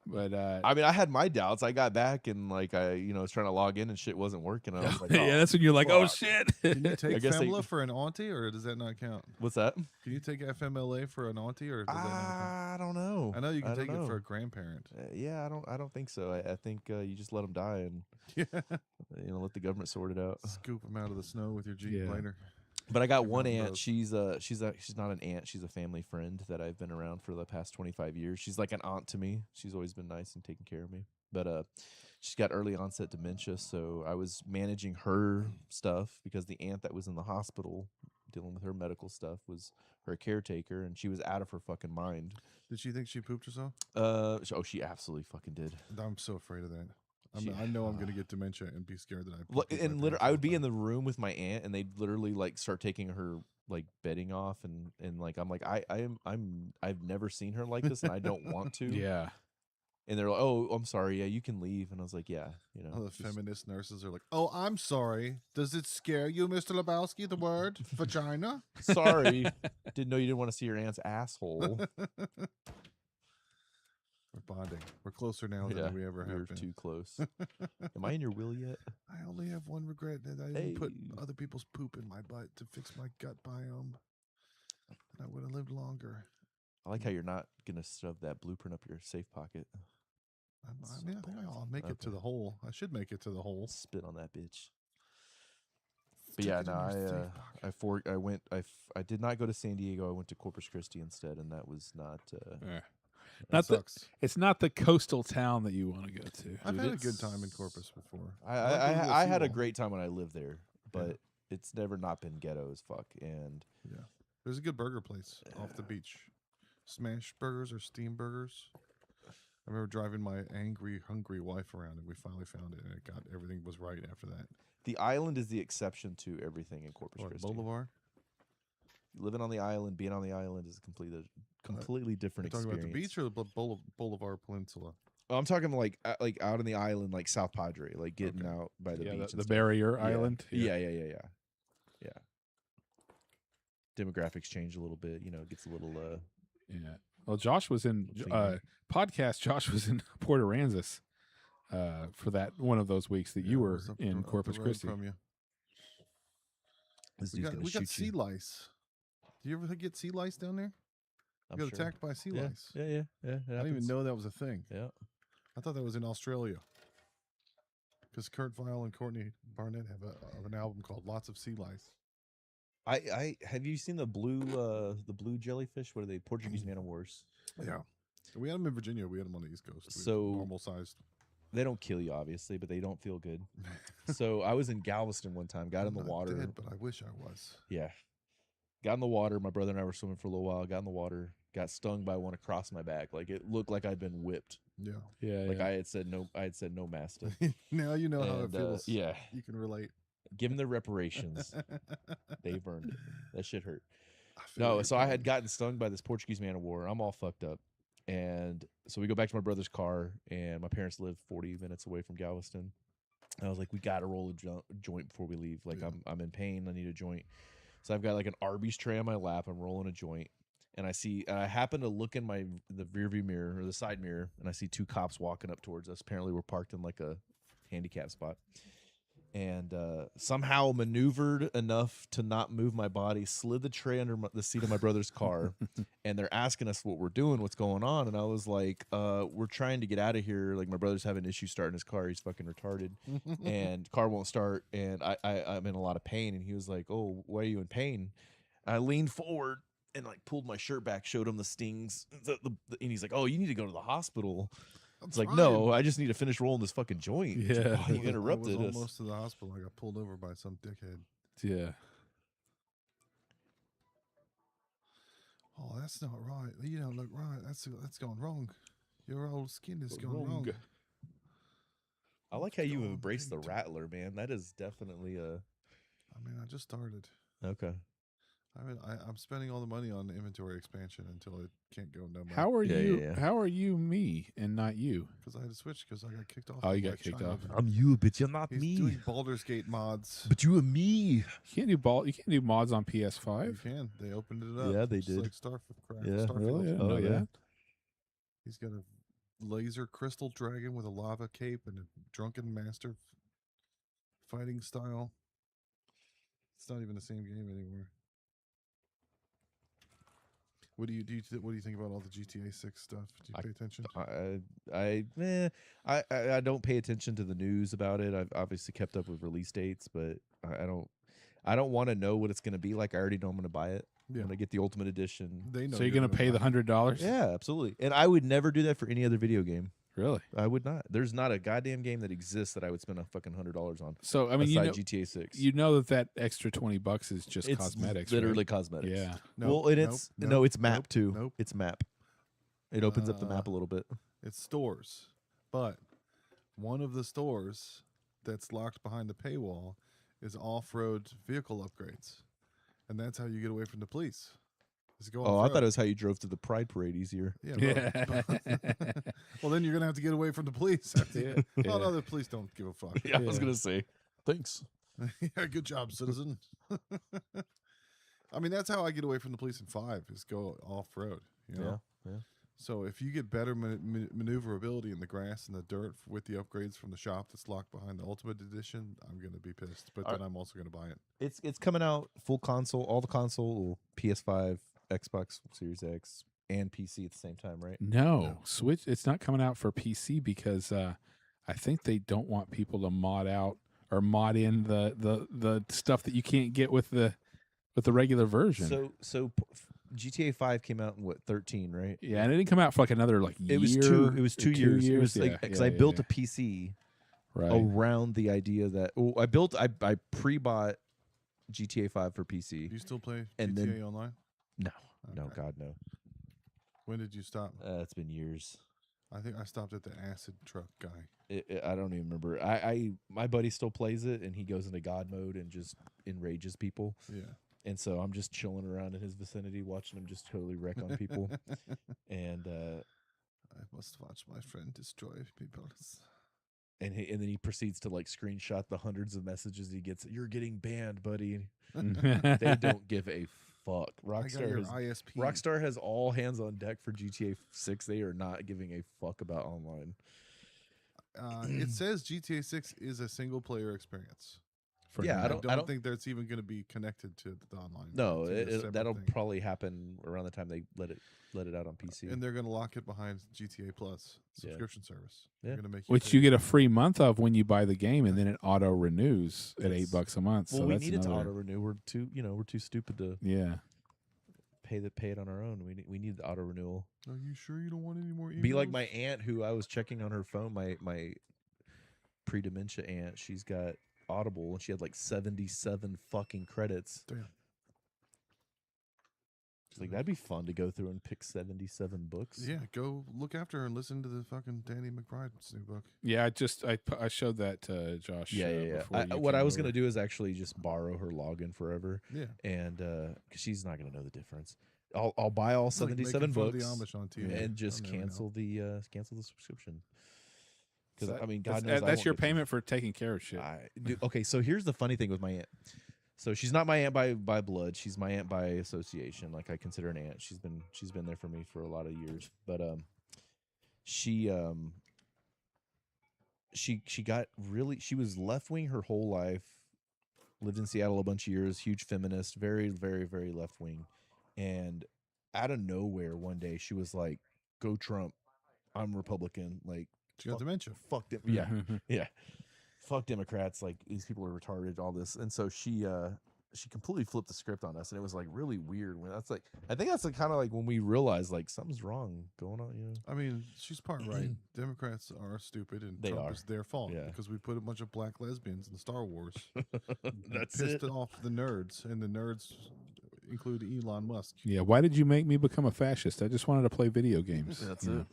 But I mean, I had my doubts. I got back and like I was trying to log in and shit wasn't working. And I was like, yeah, oh, that's when you're like, oh fuck. shit. Can you take guess they- FEMLA for an auntie, or does that not count? what's that? Can you take FMLA for an auntie, or does that not count? I don't know. I know you can don't take it for know. a grandparent. Yeah, I don't think so. I think you just let them die and Yeah. let the government sort it out. Scoop them out of the snow with your Jeep Yeah. later. But I got Give one them aunt. both. She's not an aunt. She's a family friend that I've been around for the past 25 years. She's like an aunt to me. She's always been nice and taking care of me. But she's got early onset dementia, so I was managing her stuff because the aunt that was in the hospital dealing with her medical stuff was her caretaker, and she was out of her fucking mind. Did she think she pooped herself? She absolutely fucking did. I'm so afraid of that. She- I know I'm gonna get dementia and be scared that I. Look, poop my and pants I all would the be in time. the room with my aunt, and they'd literally like start taking her like bedding off, and like I'm like I've never seen her like this, and I don't want to. Yeah. And they're like, "Oh, I'm sorry. Yeah, you can leave." And I was like, "Yeah, All the just- feminist nurses are like, "Oh, I'm sorry. Does it scare you, Mr. Lebowski? The word vagina." sorry, didn't know you didn't want to see your aunt's asshole." We're bonding. We're closer now Yeah, than we ever we're have been. too close. Am I in your will yet? I only have one regret that I didn't put Hey. other people's poop in my butt to fix my gut biome. And I would have lived longer. I like how you're not gonna shove that blueprint up your safe pocket. I mean, I think I'll make it to Okay. the hole. I should make it to the hole. Spit on that bitch. But Stick yeah, it in no, your safe pocket. I did not go to San Diego. I went to Corpus Christi instead, and that was not. Yeah. That Not the, sucks. it's not the coastal town that you want to go to. I've Dude, had a good time in it's- Corpus before. I had a great. great time when I lived there, but it's never not been ghetto as fuck. And Yeah. There's a good burger place off the beach. Smash burgers or steam burgers. I remember driving my angry, hungry wife around, and we finally found it, and everything was right after that. the island is the exception to everything in Corpus What, Christi. Boulevard? Living on the island, being on the island is a completely You're different talking experience. about the beach or the Boulevard Peninsula? Oh, I'm talking like out on the island, like South Padre, like getting Okay. out by the Yeah, beach. the and stuff. barrier Yeah. island. Yeah. Demographics change a little bit. It gets a little. Yeah. Well, Josh was in Cleaner. podcast. Josh was in Port Aransas for that one of those weeks that you Yeah, were it's up in the Corpus road Christi. from you. This We dude's got, gonna we got shoot sea you. lice. Do you ever get sea lice down there? I'm You got sure. attacked by sea Yeah. lice. Yeah. I didn't even know that was a thing. Yeah. I thought that was in Australia. Because Kurt Vile and Courtney Barnett have an album called Lots of Sea Lice. I have you seen the blue jellyfish? What are they? Portuguese man of wars. Yeah. We had them in Virginia. We had them on the East Coast. So- normal sized. They don't kill you, obviously, but they don't feel good. So I was in Galveston one time, got in I'm the not water. dead, but I wish I was. Yeah. Got in the water. My brother and I were swimming for a little while. Got in the water. Got stung by one across my back. Like it looked like I'd been whipped. Yeah. Yeah. Like yeah. I had said no master. Now you know how it And, feels. yeah. You can relate. Give them their reparations. They've earned it. That shit hurt. I feel No, your so I had pain. gotten stung by this Portuguese man of war. I'm all fucked up. And so we go back to my brother's car, and my parents live 40 minutes away from Galveston. And I was like, we got to roll a joint before we leave. Like, Yeah. I'm in pain. I need a joint. So I've got like an Arby's tray on my lap. I'm rolling a joint. And I happen to look in the rear view mirror or the side mirror, and I see two cops walking up towards us. Apparently, we're parked in like a handicap spot. And somehow maneuvered enough to not move my body, slid the tray under the seat of my brother's car, and they're asking us what we're doing, what's going on, and I was like, we're trying to get out of here. Like my brother's having issues starting his car, he's fucking retarded, and car won't start, and I'm in a lot of pain. And he was like, oh, why are you in pain? I leaned forward and like pulled my shirt back, showed him the stings, and he's like, oh, you need to go to the hospital. It's like, no, I just need to finish rolling this fucking joint. Yeah. Oh, you interrupted I was us. almost to the hospital. I got pulled over by some dickhead. Yeah. Oh, that's not right. You don't look right. That's gone wrong. Your old skin has gone wrong. I like how you Gone embrace the pink. rattler, man. That is definitely a I mean, I just started. okay. I'm spending all the money on inventory expansion until it can't go no more. How are Yeah, you? yeah, yeah. How are you me and not you? Because I had to switch because I got kicked off. Oh, you by got kicked child. off. I'm you, but you're not He's doing Baldur's Gate mods. But you are me. You can't do You can't do mods on You PS5. can. They opened it up. Yeah, they just did. Like Starfield. Yeah, Starfield. Really? I didn't Oh, know yeah. that. He's got a laser crystal dragon with a lava cape and a drunken master fighting style. It's not even the same game anymore. What do you think about all the GTA 6 stuff? Do you pay attention? I don't pay attention to the news about it. I've obviously kept up with release dates, but I don't want to know what it's going to be like. I already know I'm going to buy it. Yeah. I'm going to get the ultimate edition. They know So you're gonna pay the $100? Yeah, absolutely. And I would never do that for any other video game. Really? I would not. There's not a goddamn game that exists that I would spend a fucking $100 on. So I mean, aside GTA 6. you know that extra $20 is just It's cosmetics, literally right? cosmetics. Yeah. Well, and it's it's map nope, too. Nope. It's map. It opens up the map a little bit. It's stores, but one of the stores that's locked behind the paywall is off-road vehicle upgrades, and that's how you get away from the police. Is go Oh, I off-road. thought it was how you drove to the Pride Parade easier. Yeah. Well, then you're gonna have to get away from the police. Yeah. Oh no, the police don't give a fuck. Yeah, I was Yeah. gonna say thanks. Yeah, good job, citizen. I mean, that's how I get away from the police in 5 is go off-road. You know? Yeah. So if you get better maneuverability in the grass and the dirt with the upgrades from the shop that's locked behind the Ultimate Edition, I'm gonna be pissed. But then I'm also gonna buy it. It's coming out full console, all the console, PS5, Xbox Series X, and PC at the same time, right? No, Switch. It's not coming out for PC because I think they don't want people to mod out or mod in the stuff that you can't get with the regular version. So GTA 5 came out in what 13, right? Yeah, and it didn't come out for like another year. It was 2. It was or 2 years. It was Yeah, like because yeah, I yeah, built yeah. a PC right. around the idea that I pre-bought GTA 5 for PC. Do you still play And GTA then- Online? No, no, Okay. God no. When did you stop? It's been years. I think I stopped at the acid truck guy. I don't even remember. My buddy still plays it, and he goes into God mode and just enrages people. Yeah. And so I'm just chilling around in his vicinity, watching him just totally wreck on people. And I must watch my friend destroy people. and then he proceeds to like screenshot the hundreds of messages he gets. You're getting banned, buddy. Mm-hmm. They don't give a fuck. I got your ISP. Rockstar has all hands on deck for GTA 6. They are not giving a fuck about online. It says GTA 6 is a single player experience. For Yeah, now. I I don't don't think that's even going to be connected to the online. No, It's a separate that'll thing. probably happen around the time they let it out on PC. And they're going to lock it behind GTA Plus Yeah. subscription service. Yeah. They're going to make Which pay. you get a free month of when you buy the game, and then it auto renews at That's- $8 a month. well, so we that's need it to another- auto renew. We're too stupid to Yeah. pay it on our own. We need the auto renewal. Are you sure you don't want any more emails? Be like my aunt who I was checking on her phone. My pre-dementia aunt. She's got Audible and she had like 77 fucking credits. Damn. She's like, that'd be fun to go through and pick 77 books. Yeah, go look after her and listen to the fucking Danny McBride's new book. Yeah, I showed that to Josh. Yeah. before you What I came was over. gonna do is actually just borrow her login forever, Yeah. and because she's not gonna know the difference. I'll buy all It's like 77 making fun of books the Amish on TV. and just I'll never know. cancel the subscription. Because So I mean, God that's, knows I that's won't your get to- payment for taking care of shit. Okay, so here's the funny thing with my aunt. So she's not my aunt by blood. She's my aunt by association. Like I consider an aunt. She's been there for me for a lot of years. But she got really. She was left wing her whole life. Lived in Seattle a bunch of years. Huge feminist. Very very very left wing. And out of nowhere one day she was like, "Go Trump. I'm Republican." Like She got dementia. fuck them. Yeah. Fuck Democrats, like these people are retarded, all this. And so she completely flipped the script on us, and it was like really weird. When that's like, I think that's like kind of like when we realize like something's wrong going on, you know. I mean, she's part right. Democrats are stupid, and They Trump are. is their fault Yeah. because we put a bunch of black lesbians in Star Wars. That's pissed it. off the nerds, and the nerds include Elon Musk. Yeah, why did you make me become a fascist? I just wanted to play video games. That's Yeah. it.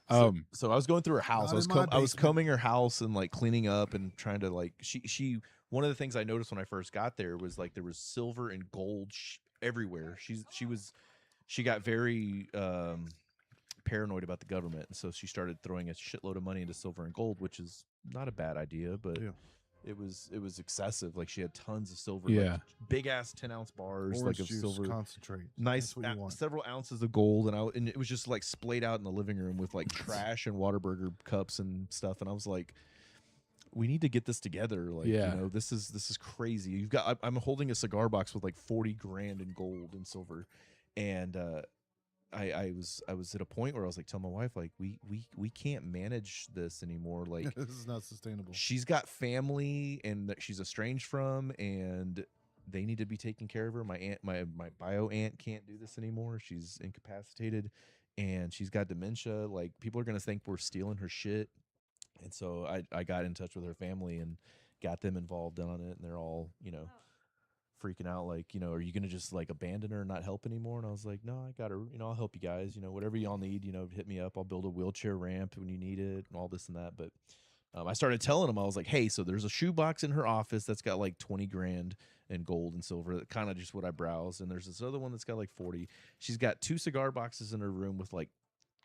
Um, So I was going through her house. Not in my I was basement. combing her house and like cleaning up and trying to like she one of the things I noticed when I first got there was like there was silver and gold everywhere. She got very paranoid about the government, and so she started throwing a shitload of money into silver and gold, which is not a bad idea, but Yeah. it was excessive. Like she had tons of silver, Yeah. like big ass 10-ounce bars, Orange like of juice silver, concentrate. nice That's what you want. several ounces of gold, and it was just like splayed out in the living room with like trash and Whataburger cups and stuff. And I was like, we need to get this together. Like, Yeah. you know, this is crazy. You've got I'm holding a cigar box with like 40 grand in gold and silver, and I was at a point where I was like, tell my wife like we can't manage this anymore. Like This is not sustainable. she's got family and that she's estranged from, and they need to be taking care of her. My aunt, my bio aunt can't do this anymore. She's incapacitated, and she's got dementia. Like, people are gonna think we're stealing her shit. And so I got in touch with her family and got them involved on it, and they're all, freaking out, like, are you gonna just like abandon her and not help anymore? And I was like, no, I got her, I'll help you guys, whatever y'all need, hit me up. I'll build a wheelchair ramp when you need it and all this and that. But I started telling them, I was like, hey, so there's a shoebox in her office that's got like 20 grand in gold and silver, kind of just what I browsed, and there's this other one that's got like 40. She's got 2 cigar boxes in her room with like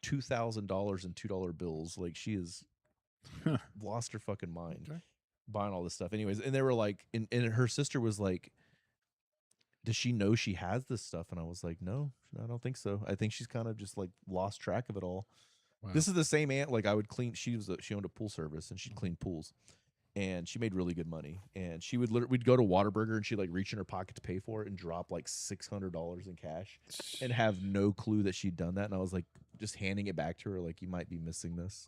$2,000 and $2 bills. Like, she is lost her fucking mind buying all this stuff. Anyways, and they were like, and her sister was like, does she know she has this stuff? And I was like, no, I don't think so. I think she's kind of just like lost track of it all. Wow. This is the same aunt. Like, I would clean. She owned a pool service, and she'd clean pools, and she made really good money. And she would we'd go to Whataburger, and she'd like reach in her pocket to pay for it and drop like $600 in cash, and have no clue that she'd done that. And I was like, just handing it back to her, like, you might be missing this.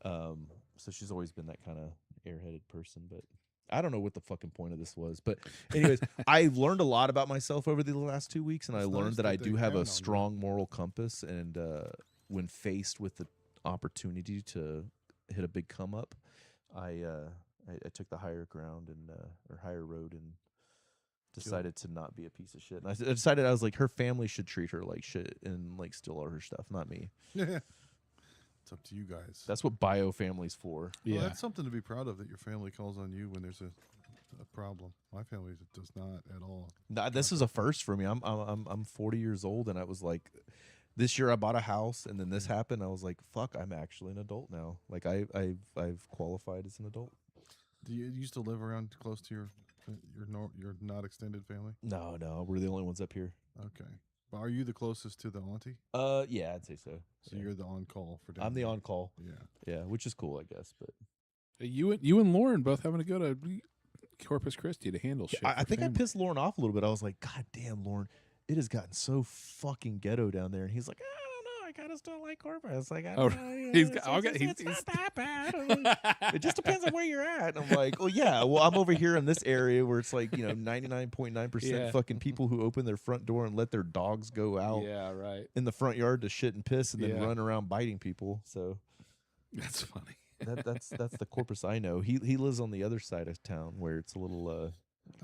So she's always been that kind of airheaded person, but I don't know what the fucking point of this was. But anyways, I learned a lot about myself over the last 2 weeks, and I learned that I do have a strong moral compass. And when faced with the opportunity to hit a big come up, I took the higher ground and or higher road and decided to not be a piece of shit. And I decided, I was like, her family should treat her like shit and like steal all her stuff, not me. Yeah. It's up to you guys. That's what bio family's for. Well, that's something to be proud of, that your family calls on you when there's a problem. My family does not at all. Nah, this is a first for me. I'm 40 years old, and I was like, this year I bought a house, and then this happened. I was like, fuck, I'm actually an adult now. Like, I've qualified as an adult. Do you used to live around close to your not extended family? No, we're the only ones up here. Okay. But are you the closest to the auntie? Yeah, I'd say so. So you're the on-call for I'm the on-call. Yeah, which is cool, I guess. But you and Lauren both having to go to Corpus Christi to handle shit. I think I pissed Lauren off a little bit. I was like, God damn, Lauren, it has gotten so fucking ghetto down there. And he's like, I don't know, I kind of still like Corpus. Like, I don't know. He's not that bad. It just depends on where you're at. And I'm like, well, yeah. Well, I'm over here in this area where it's like, 99.9% fucking people who open their front door and let their dogs go out in the front yard to shit and piss and then run around biting people. So that's funny. That's the Corpus I know. He lives on the other side of town where it's a little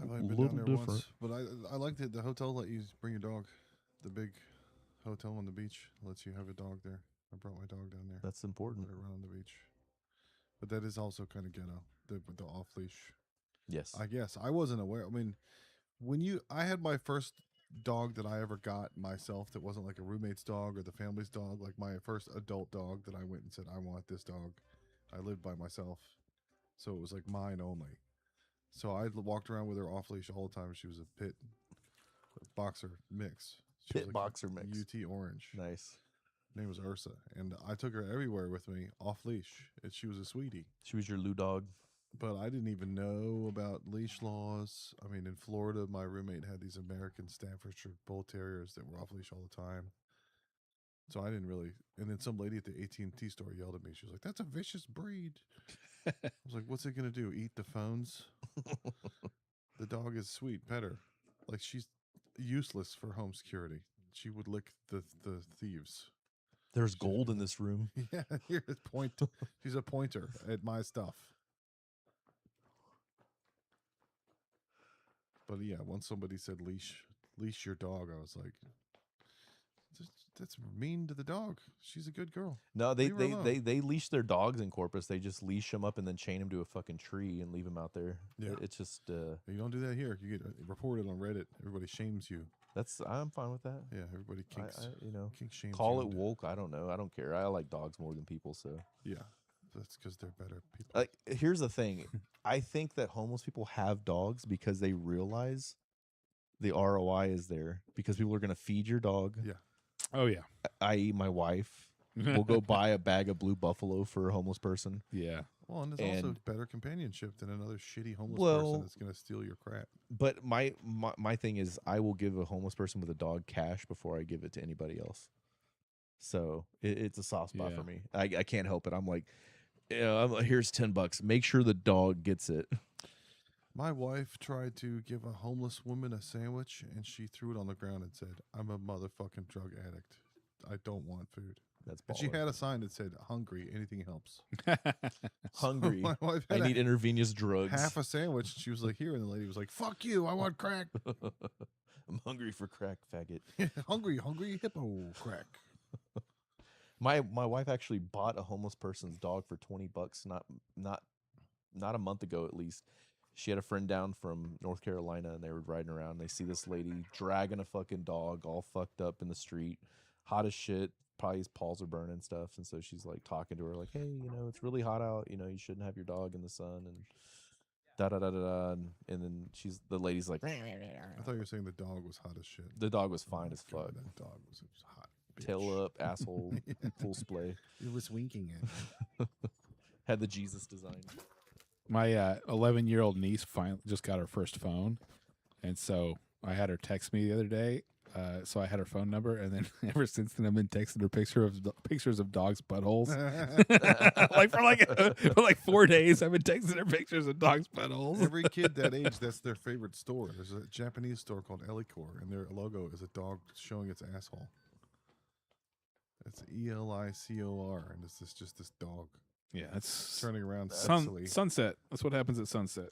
I've only been down there different. Once, but I liked it. The hotel let you bring your dog. The big hotel on the beach lets you have a dog there. I brought my dog down there. That's important. Let her run on the beach. But that is also kind of ghetto. The off leash. Yes. I guess I wasn't aware. I mean, I had my first dog that I ever got myself that wasn't like a roommate's dog or the family's dog. Like my first adult dog that I went and said, I want this dog. I lived by myself, so it was like mine only. So I walked around with her off leash all the time. She was a pit boxer mix. She Pit was like boxer mix. UT Orange. Nice. Her name was Ursa, and I took her everywhere with me off leash. She was a sweetie. She was your Lou dog. But I didn't even know about leash laws. I mean, in Florida, my roommate had these American Staffordshire Bull Terriers that were off leash all the time. So I didn't really. And then some lady at the AT&T store yelled at me. She was like, "That's a vicious breed." I was like, "What's it gonna do? Eat the phones?" The dog is sweet. Pet her. Like, she's useless for home security. She would lick the thieves. There's gold in this room. Yeah, here's point. She's a pointer at my stuff. But yeah, once somebody said leash your dog, I was like, that's mean to the dog. She's a good girl. No, they leash their dogs in Corpus. They just leash them up and then chain them to a fucking tree and leave them out there. Yeah. It's just you don't do that here. You get reported on Reddit. Everybody shames you. I'm fine with that. Yeah, everybody kinks. Kinks shames. Call it woke. I don't know. I don't care. I like dogs more than people. So yeah, that's because they're better people. Like, here's the thing. I think that homeless people have dogs because they realize the ROI is there, because people are going to feed your dog. Yeah. Oh yeah. I.e., my wife will go buy a bag of Blue Buffalo for a homeless person. Yeah. Well, and there's also better companionship than another shitty homeless person that's going to steal your crap. But my thing is, I will give a homeless person with a dog cash before I give it to anybody else. So it's a soft spot for me. I can't help it. I'm like, here's $10. Make sure the dog gets it. My wife tried to give a homeless woman a sandwich, and she threw it on the ground and said, "I'm a motherfucking drug addict. I don't want food. That's And she baller. had a sign that said, "Hungry, anything helps." Hungry. So my wife I had need intravenous drugs. half a sandwich. She was like, "Here," and the lady was like, "Fuck you! I want crack." I'm hungry for crack, faggot. hungry hippo crack. My wife actually bought a homeless person's dog for $20 not a month ago at least. She had a friend down from North Carolina and they were riding around and they see this lady dragging a fucking dog all fucked up in the street, hot as shit. Probably his paws are burning and stuff. And so she's like talking to her like, "Hey, it's really hot out. You shouldn't have your dog in the sun." And da da da da da. And then the lady's like, I thought you were saying the dog was hot as shit. the dog was fine as God, fuck. that dog was hot. Bitch. Tail up, asshole, full splay. It was winking at me. Had the Jesus design. My 11-year-old niece finally just got her first phone, and so I had her text me the other day. So I had her phone number, and then ever since then I've been texting her pictures of dogs' buttholes. for like 4 days, I've been texting her pictures of dogs' buttholes. Every kid that age, that's their favorite store. There's a Japanese store called Elicor, and their logo is a dog showing its asshole. It's Elicor, and it's just this dog Yeah, that's turning around sexily. sunset. That's what happens at sunset.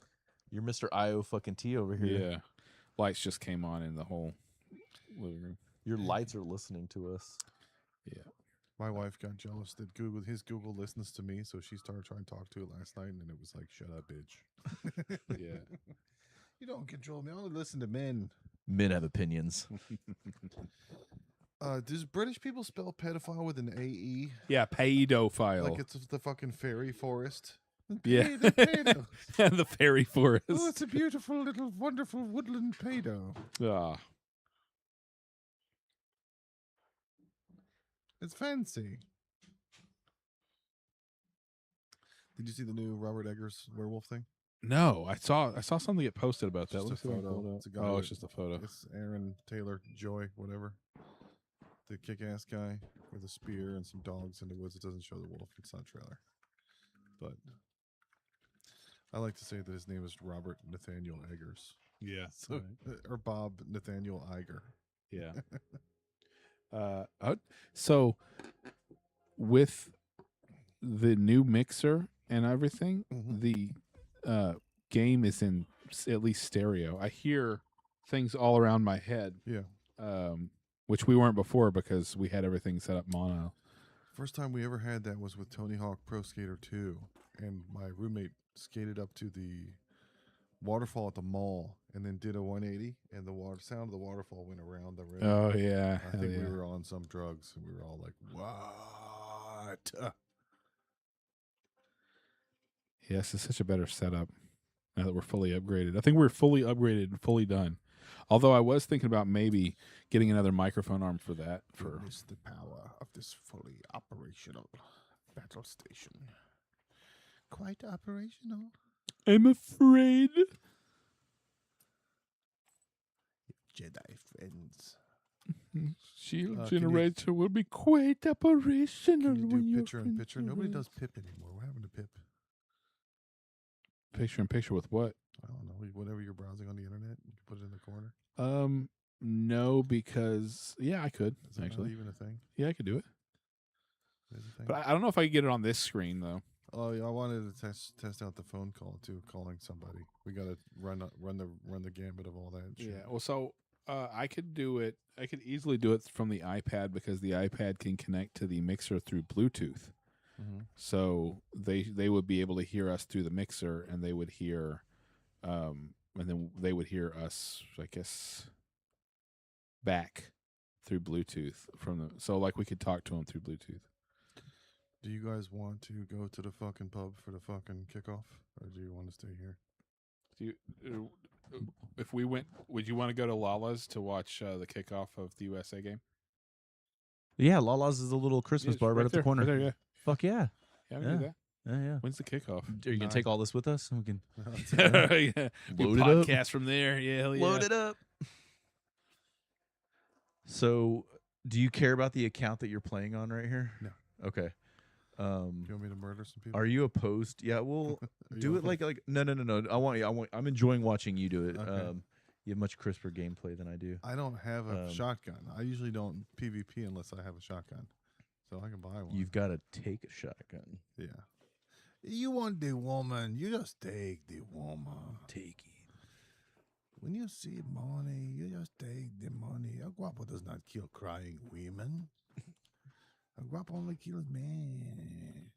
You're Mr. IO fucking T over here. Yeah, lights just came on in the whole living room. Your lights are listening to us. Yeah. My wife got jealous that his Google listens to me, so she started trying to talk to it last night, and it was like, "Shut up, bitch." Yeah. You don't control me. I only listen to men. Men have opinions. Does British people spell pedophile with an AE? Yeah, pedophile. Like it's the fucking fairy forest? Yeah. Pedo. The fairy forest. Oh, it's a beautiful little wonderful woodland pedo. Ah. It's fancy. Did you see the new Robert Eggers werewolf thing? No, I saw something get posted about that. Just Let me a see if I can photo. pull it It's a up. guy Oh, with- it's just a photo. It's Aaron Taylor Joy, whatever. The kick-ass guy with a spear and some dogs in the woods. It doesn't show the wolf. It's not a trailer. But I like to say that his name is Robert Nathaniel Eggers. Yeah. So, or Bob Nathaniel Iger. Yeah. So with the new mixer and everything, Mhm. the game is in at least stereo. I hear things all around my head, Yeah. which we weren't before because we had everything set up mono. First time we ever had that was with Tony Hawk Pro Skater 2. And my roommate skated up to the waterfall at the mall and then did a 180. And the sound of the waterfall went around the room. Oh yeah, I think we were on some drugs and we were all like, what? Yes, it's such a better setup now that we're fully upgraded. I think we're fully upgraded and fully done. Although I was thinking about maybe getting another microphone arm for that. Witness the power of this fully operational battle station. Quite operational. I'm afraid. Jedi friends. Shield can you- generator will be quite operational. Can you when do you're picture in picture? Nobody finished. does Pip anymore. What happened to Pip? Picture in picture with what? I don't know. Whatever you're browsing on the internet, you can put it in the corner. No, because I could Is that actually. not even a thing? Yeah, I could do it. Is it a thing? But I don't know if I could get it on this screen though. Oh, yeah, I wanted to test out the phone call too, calling somebody. We got to run the gambit of all that. Shit. Yeah. Well, so I could do it. I could easily do it from the iPad because the iPad can connect to the mixer through Bluetooth. Mhm. So they would be able to hear us through the mixer, and they would hear, and then they would hear us, I guess, back through Bluetooth from the. So like we could talk to them through Bluetooth. Do you guys want to go to the fucking pub for the fucking kickoff, or do you want to stay here? Do you, if we went, would you want to go to Lala's to watch the kickoff of the USA game? Yeah, Lala's is a little Christmas Yeah, bar right at the corner. Right there, yeah. Fuck yeah. Yeah, we can do that. Yeah. When's the kickoff? Are you going to take all this with us? We can Yeah. Load it up. Podcast from there. Yeah, hell yeah. load it up. So, do you care about the account that you're playing on right here? No. Okay. You want me to murder some people? Are you opposed? Yeah, well, Are you do it open? like no. I want I'm enjoying watching you do it. Okay. You have much crisper gameplay than I do. I don't have a Um, shotgun. I usually don't PvP unless I have a shotgun, so I can buy one. You've got to take a shotgun. Yeah. You want the woman? You just take the woman. Take it. When you see money, you just take the money. A guapo does not kill crying women. A guapo only kills men.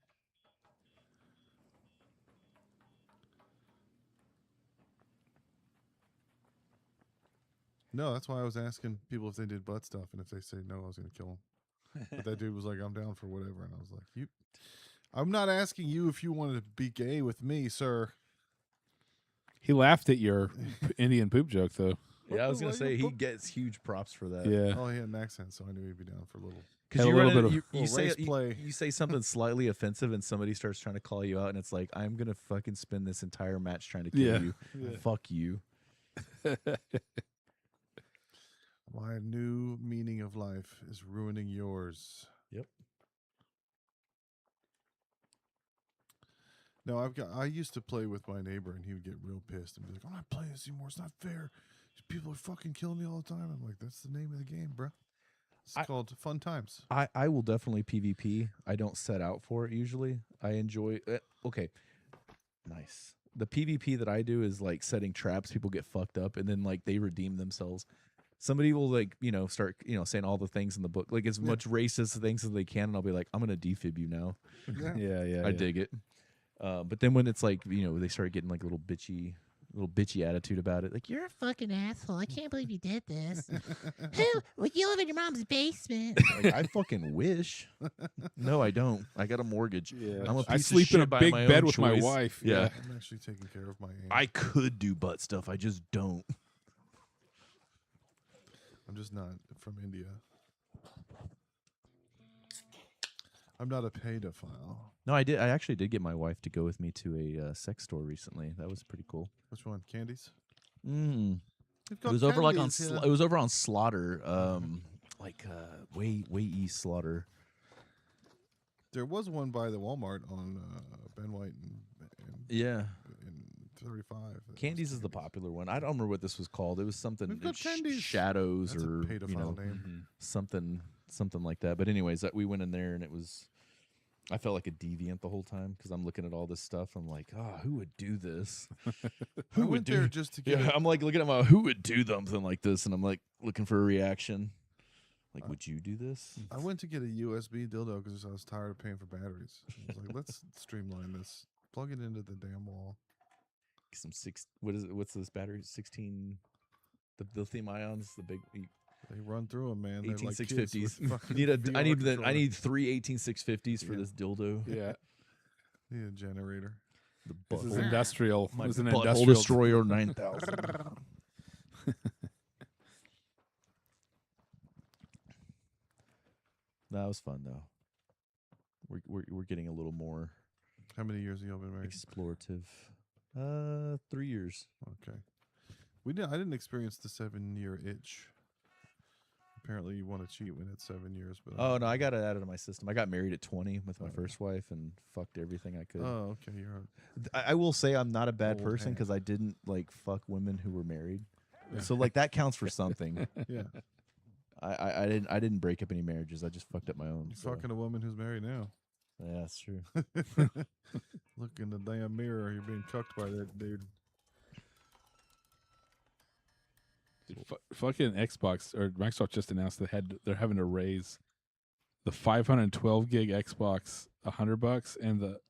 No, that's why I was asking people if they did butt stuff, and if they say no, I was going to kill them. But that dude was like, "I'm down for whatever," and I was like, "You, I'm not asking you if you wanted to be gay with me, sir." He laughed at your Indian poop joke, though. Yeah, I was gonna say he gets huge props for that. Yeah. Oh, he had an accent, so I knew he'd be down for a little. Because Had a you, little bit of you little say race play. you say something slightly offensive, and somebody starts trying to call you out, and it's like, I'm gonna fucking spend this entire match trying to kill Yeah. you. Yeah. Fuck you. My new meaning of life is ruining yours. Yep. No, I used to play with my neighbor, and he would get real pissed and be like, "I'm not playing this anymore. It's not fair. These people are fucking killing me all the time." I'm like, "That's the name of the game, bro. It's called Fun Times." I will definitely PvP. I don't set out for it usually. I enjoy okay. Nice. The PvP that I do is like setting traps, people get fucked up, and then like they redeem themselves. Somebody will like, start, saying all the things in the book, like as much racist things as they can, and I'll be like, I'm gonna defib you now. Yeah. I dig it. But then when it's like, they start getting like a little bitchy attitude about it, like, you're a fucking asshole. I can't believe you did this. Well, you live in your mom's basement. Like, I fucking wish. No, I don't. I got a mortgage. Yeah. I'm a I piece of sleep in shit a by big my bed own with my choice. wife. Yeah. I'm actually taking care of my aunt. I could do butt stuff. I just don't. I'm just not from India. I'm not a pedophile. No, I did. I actually did get my wife to go with me to a sex store recently. That was pretty cool. Which one? Candies? Mm. We've It got was over like on. candies here. It was over on Slaughter, way east Slaughter. There was one by the Walmart on Ben White and Yeah, in 35. That was Candies is the popular one. I don't remember what this was called. It was something We've got sh- Candies. shadows That's a or pedophile name. something like that. But anyways, that we went in there and it was. I felt like a deviant the whole time because I'm looking at all this stuff. I'm like, who would do this? I went there just to get Yeah, I'm like looking at who would do something like this, and I'm like looking for a reaction. Like, would you do this? I went to get a USB dildo because I was tired of paying for batteries. I was like, let's streamline this. Plug it into the damn wall. Some What is it? What's this battery? 16. The lithium ions. The big. They run through them, man. They're 18650s. Like kids with You need fucking I need VR the I controller. need 3 18650s for Yeah. this dildo. Yeah. Need a generator. The This is butthole- industrial. my It was an butthole industrial destroyer 9000. That was fun though. We're getting a little more How many years have y'all been married? explorative. 3 years. Okay. I didn't experience the 7-year itch. Apparently, you want to cheat when it's 7 years, but Oh no, I got it out of my system. I got married at 20 with my first wife and fucked everything I could. Oh, okay. You're I will say I'm not a bad Old person hand. because I didn't like fuck women who were married. So like that counts for something. yeah. I didn't break up any marriages. I just fucked up my own. You're so. fucking a woman who's married now. Yeah, that's true. Look in the damn mirror. You're being cucked by that dude. Fucking Xbox or Microsoft just announced they're having to raise the 512 gig Xbox $100 and the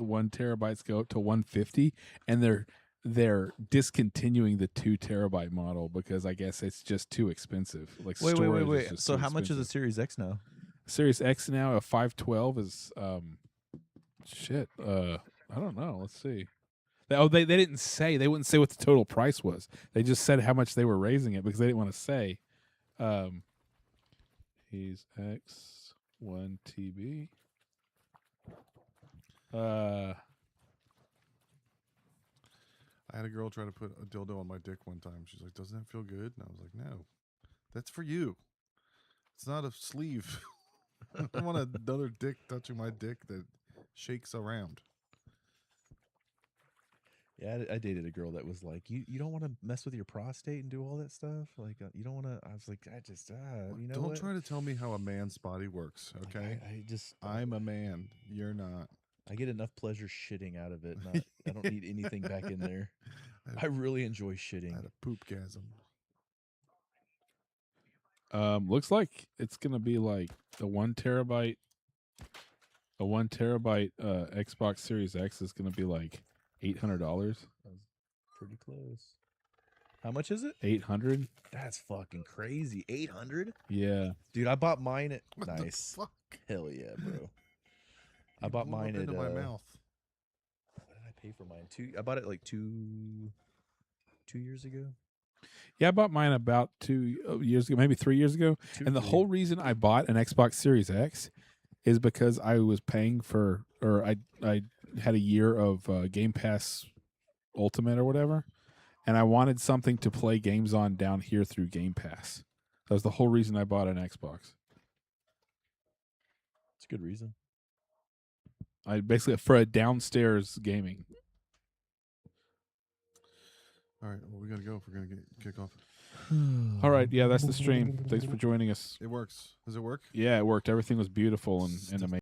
1 terabytes go up to 150, and they're discontinuing the 2 terabyte model because I guess it's just too expensive. Like storage is just So too how much is a expensive. Series X now? Series X now? A 512 is shit. I don't know. Let's see. They didn't say. They wouldn't say what the total price was. They just said how much they were raising it because they didn't want to say. He's X 1 TB. I had a girl try to put a dildo on my dick one time. She's like, "Doesn't that feel good?" And I was like, "No, that's for you. It's not a sleeve. I don't want another dick touching my dick that shakes around." Yeah, I dated a girl that was like, you don't want to mess with your prostate and do all that stuff. Like, you don't want to. I was like, I just, you know Don't what? try to tell me how a man's body works, Like, okay? I just, I'm a man. You're not. I get enough pleasure shitting out of it. Not, I don't need anything back in there. I really enjoy I shitting. had a poopgasm. Looks like it's gonna be like a 1 terabyte. A 1 terabyte Xbox Series X is gonna be like $800. That was pretty close. How much is it? 800. That's fucking crazy. 800? Yeah. Dude, I bought mine at What nice. the fuck? Hell yeah, bro. I You bought blew up mine into at my mouth. what did I pay for mine? I bought it like 2 years ago. Yeah, I bought mine about 2 years ago, maybe 3 years ago. And the whole reason I bought an Xbox Series X is because I was paying for, or I had a year of Game Pass Ultimate or whatever, and I wanted something to play games on down here through Game Pass. That was the whole reason I bought an Xbox. It's a good reason. I basically for a downstairs gaming. All right, well, we gotta go if we're gonna kick off. All right, yeah, that's the stream. Thanks for joining us. It works. Does it work? Yeah, it worked. Everything was beautiful and amazing.